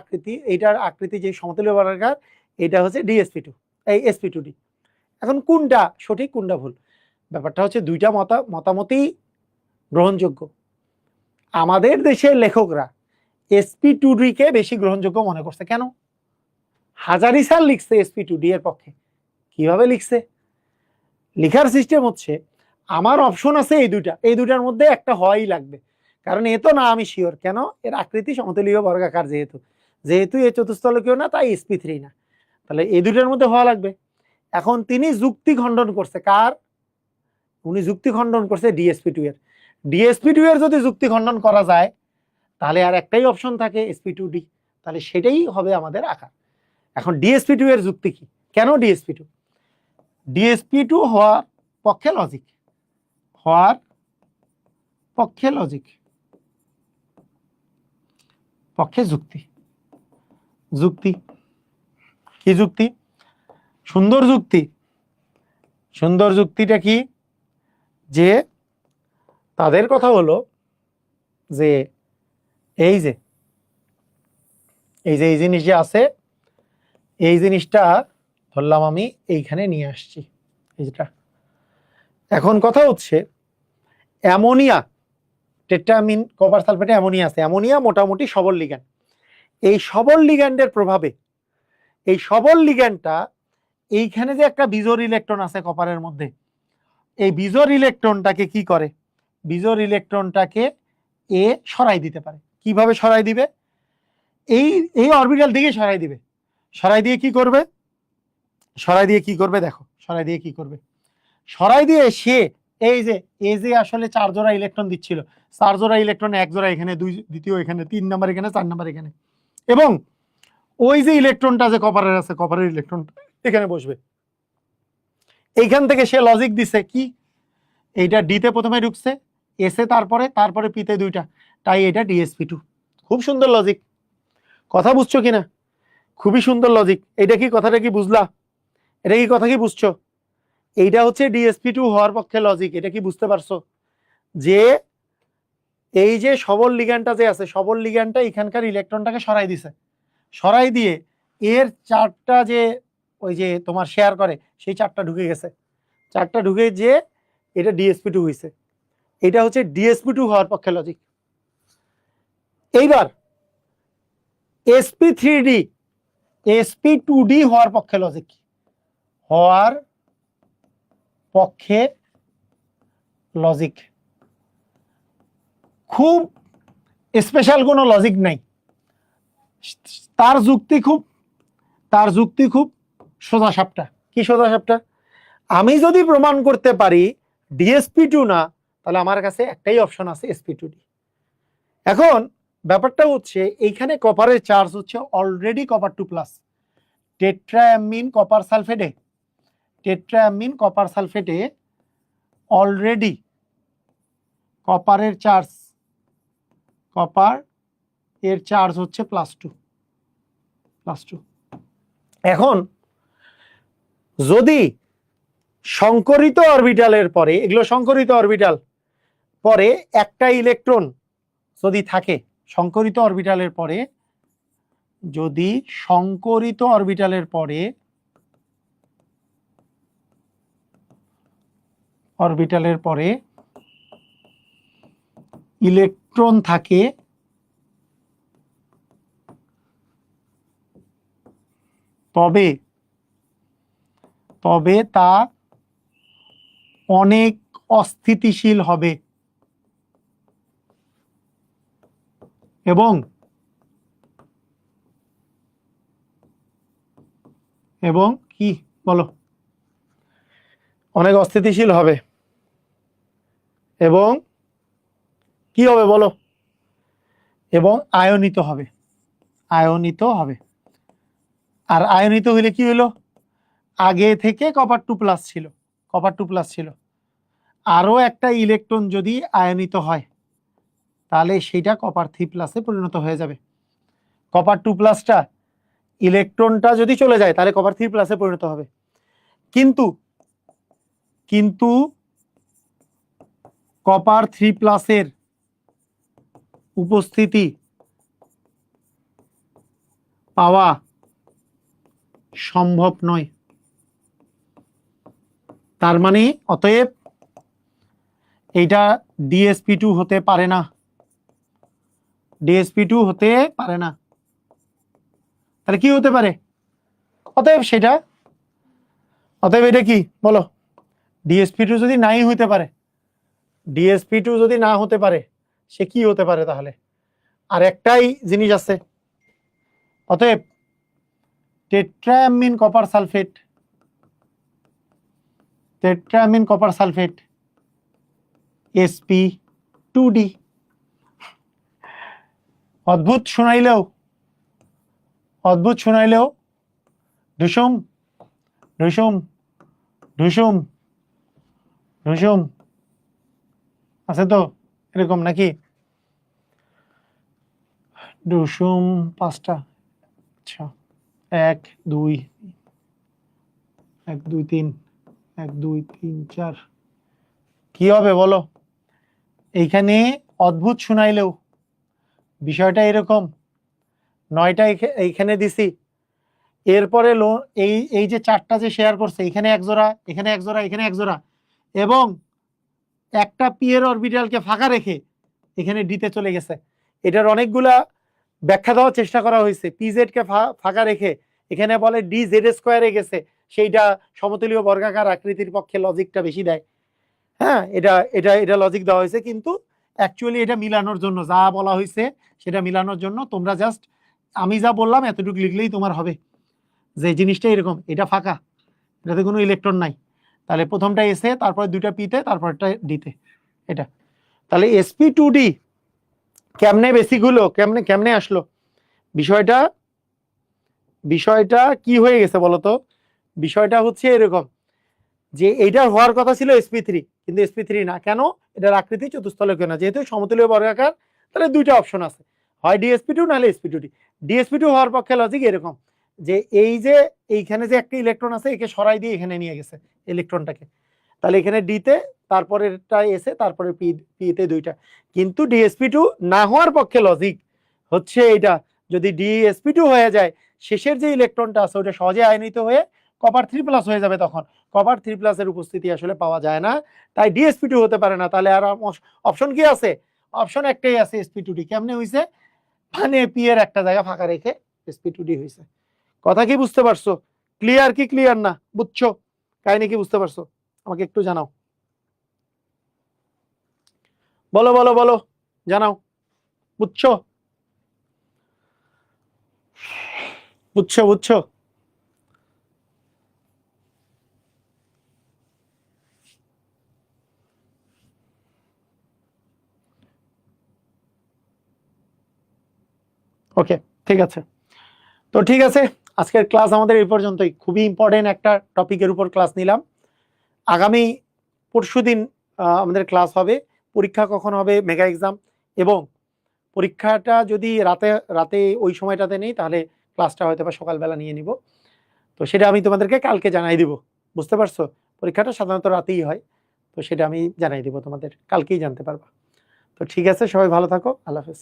আকৃতি যে সমতলীয় বর্গাকার এটা হচ্ছে dsp2, এই sp2d। এখন কোনটা সঠিক কোনটা ভুল, ব্যাপারটা হচ্ছে দুইটা মতামতই গ্রহণযোগ্য। আমাদের দেশের লেখকরা sp2d কে বেশি গ্রহণযোগ্য মনে করছে। কেন? হাজারি স্যার লিখছে sp2d এর পক্ষে। কিভাবে লিখছে? লেখার সিস্টেম হচ্ছে আমার অপশন আছে এই দুইটার মধ্যে একটা হওয়াই লাগবে, কারণ এ তো না আমি শিওর। কেন? এর আকৃতি সমতলীয় বর্গাকার, যেহেতু এ চতুস্তলকীয় না, তাই sp3 না, তাহলে এই দুইটার মধ্যে হওয়া লাগবে। এখন তিনি যুক্তি খণ্ডন করছে কার? উনি যুক্তি খণ্ডন করছে dsp2 এর। dsp2 এর যদি যুক্তি খণ্ডন করা যায় তাহলে আর একটাই অপশন থাকে sp2d, তাহলে সেটাই হবে আমাদের আকার। এখন dsp2 এর যুক্তি কি, কেন dsp2 হওয়ার পক্ষে লজিক, পক্ষে যুক্তি কি যুক্তি? সুন্দর যুক্তিটা কি? যে তাদের কথা হলো যে এই জিনিস যে আছে, এই জিনিসটা ধরলাম আমি এইখানে নিয়ে আসছি, এইটা। এখন কথা হচ্ছে অ্যামোনিয়া, টেট্রামিন কপার সালফেটে অ্যামোনিয়া আছে। অ্যামোনিয়া মোটামুটি সবল লিগ্যান্ড। এই সবল লিগ্যান্ডের প্রভাবে এই সবল লিগ্যান্ডটা, এইখানে যে একটা বিজোড় ইলেকট্রন আছে কপারের মধ্যে, এই বিজোড় ইলেকট্রনটাকে কি করে? বিজোড় ইলেকট্রনটাকে এ সরাই দিতে পারে। কিভাবে সরাই দিবে? এই অরবিটাল দিকে সরাই দিবে। সরাই দিয়ে কি করবে? দেখো সরাই দিয়ে কি করবে। সরাই দিয়ে সে এই যে আসলে 4 জোড়া ইলেকট্রন দিচ্ছিল, 4 জোড়া ইলেকট্রন 1 জোড়া এখানে, 2 দ্বিতীয় এখানে, 3 নাম্বার এখানে, 4 নাম্বার এখানে, এবং ওই যে ইলেকট্রনটা যে কপারের আছে, কপারের ইলেকট্রনটা এখানে বসবে। এইখান থেকে সে লজিক দিছে কি, এইটা ডিতে প্রথমে ঢুকছে, এসে তারপরে পিতে দুইটা, তাই এটা DsP2। খুব সুন্দর লজিক, কথা বুঝছো কিনা? খুবই সুন্দর লজিক। এটা কি কথাটা কি বুঝলা? এটা কি কথা কি বুঝছো? এইটা হচ্ছে DsP2 হওয়ার পক্ষে লজিক। এটা কি বুঝতে পারছো যে এই যে সবল লিগ্যান্ডটা যে আছে, সবল লিগ্যান্ডটা এখানকার ইলেকট্রনটাকে সরাই দিছে, সরাই দিয়ে এর 4টা যে ওই যে তোমার শেয়ার করে সেই 4টা ঢুকে গেছে, 4টা ঢুকে যে এটা DsP2 হইছে। এটা হচ্ছে DsP2 হওয়ার পক্ষে লজিক। এইবার sp3d sp2d হওয়ার পক্ষে লজিক, হওয়ার পক্ষে লজিক খুব স্পেশাল কোনো লজিক নাই, তার যুক্তি খুব সোজা সাপটা। কি সোজা সাপটা? আমি যদি প্রমাণ করতে পারি DsP2 না, তাহলে আমার কাছে একটাই অপশন আছে, sp2d। এখন ব্যাপারটা হচ্ছে এইখানে কপারের চার্জ হচ্ছে already copper 2+, tetraammine copper সালফেটে already কপারের চার্জ, কপার এর চার্জ হচ্ছে +2। এখন যদি সংকরিত অরবিটালের পরে, এগুলো সংকরিত অরবিটাল, পরে একটা ইলেকট্রন যদি থাকে, সংকরিত অরবিটালের পরে, যদি সংকরিত অরবিটালের পরে ইলেকট্রন থাকে, তবে তা অনেক অস্থিতিশীল হবে এবং কি বলো, অনেক অস্থিতিশীল হবে এবং কি হবে বলো, এবং আয়নিত হবে। আর আয়নিত হইলে কি হলো, আগে থেকে কপার 2+ ছিল, আরো একটা ইলেকট্রন যদি আয়নিত হয় তাহলে সেটা কপার 3+ পরিণত হয়ে যাবে। কপার 2+টা ইলেকট্রনটা যদি চলে যায় তাহলে কপার 3+ পরিণত হবে। কিন্তু কপার 3+ এর উপস্থিতি পাওয়া সম্ভব নয়। তার মানে অতএব এইটা DsP2 হতে পারে না, তাহলে কি হতে পারে? অতএব এটা কি বলো, DsP2 যদি নাই হইতে পারে, DsP2 যদি না হতে পারে, সে কি হতে পারে তাহলে? আর একটাই জিনিস আছে, অতএব টেট্রাঅ্যামিন কপার সালফেট sp2d। অদ্ভুত শোনাইলেও ঢুসুম আছে তো এরকম নাকি? ঢুসুম 5টা, আচ্ছা 1 2 3 1 2 3 4, কি হবে বলো? এইখানে অদ্ভুত শোনাইলেও বিষয়টা এরকম, 9টা এইখানে দিছি, এরপরে এই যে 4টা যে শেয়ার করছে, এখানে 1 জোড়া, এখানে 1 জোড়া, এখানে 1 জোড়া, এবং একটা পি এর অরবিটালকে ফাঁকা রেখে এখানে ডিতে চলে গেছে। এটার অনেকগুলা ব্যাখ্যা দেওয়ার চেষ্টা করা হয়েছে। পিজেড কে ফাঁকা রেখে এখানে বলে DZ² গেছে, সেইটা সমতলীয় বর্গাকার আকৃতির পক্ষে লজিকটা বেশি দেয়। হ্যাঁ, এটা লজিক দেওয়া হয়েছে, কিন্তু অ্যাকচুয়ালি এটা মিলানোর জন্য, যা বলা হয়েছে সেটা মিলানোর জন্য। তোমরা জাস্ট আমি যা বললাম এতটুকু লিখলেই তোমার হবে যে জিনিসটা এরকম, এটা ফাঁকা, এটাতে কোনো ইলেকট্রন নাই, তাহলে প্রথমটা এসে, তারপরে দুইটা পিতে, তারপরটা ডিতে, এটা। তাহলে sp2d কেমনে বেসিক হলো, কেমনে কেমনে আসলো? বিষয়টা বিষয়টা কি হয়ে গেছে বলতো? বিষয়টা হচ্ছে এরকম যে এইটার হওয়ার কথা ছিল sp3, কিন্তু sp3 না। কেন? এটার আকৃতি চতুস্তলকীয় না, যেহেতু সমতুল্য বর্গাকার। তাহলে দুইটা অপশন আছে, হয় dsp2 নাহলে sp2d। dsp2 হওয়ার পক্ষে লজিক এরকম যে এই যে এইখানে যে একটা ইলেকট্রন আছে, একে সরাই দিয়ে এখানে নিয়ে গেছে ইলেকট্রনটাকে। তাহলে এখানে ডিতে, তারপরেরটা এসে, তারপরে পিতে দুইটা। কিন্তু dsp2 না হওয়ার পক্ষে লজিক হচ্ছে এইটা, যদি dsp2 হয়ে যায়, শেষের যে ইলেকট্রনটা আছে ওটা সহজে আয়নিত হয়ে কপার 3+ হয়ে যাবে। তখন কপার 3+ এর উপস্থিতি আসলে পাওয়া যায় না, তাই dsp2 হতে পারে না। তাহলে আর অপশন কি আছে? অপশন একটাই আছে, sp2d। কেমনে হইছে? মানে পি এর একটা জায়গা ফাঁকা রেখে sp2d হইছে। কথা কি বুঝতে পারছো? ক্লিয়ার কি ক্লিয়ার না? বুঝছো কাহিনী কি বুঝতে পারছো? আমাকে একটু জানাও, বলো বলো বলো, জানাও। বুঝছো বুঝছো বুঝছো? ওকে, ঠিক আছে। তো ঠিক আছে, আজকের ক্লাস আমাদের এই পর্যন্তই। খুবই ইম্পর্টেন্ট একটা টপিকের উপর ক্লাস নিলাম। আগামী পরশুদিন আমাদের ক্লাস হবে। পরীক্ষা কখন হবে? Mega exam. এবং পরীক্ষাটা যদি রাতে রাতে ওই সময়টাতে নেই, তাহলে ক্লাসটা হয়তো বা সকালবেলা নিয়ে নিব। তো সেটা আমি তোমাদেরকে কালকে জানাই দিব। বুঝতে পারছো? পরীক্ষাটা সাধারণত রাতেই হয়, তো সেটা আমি জানাই দিব তোমাদের, কালকেই জানতে পারবা। তো ঠিক আছে, সবাই ভালো থাকো, আল্লাহ হাফেজ।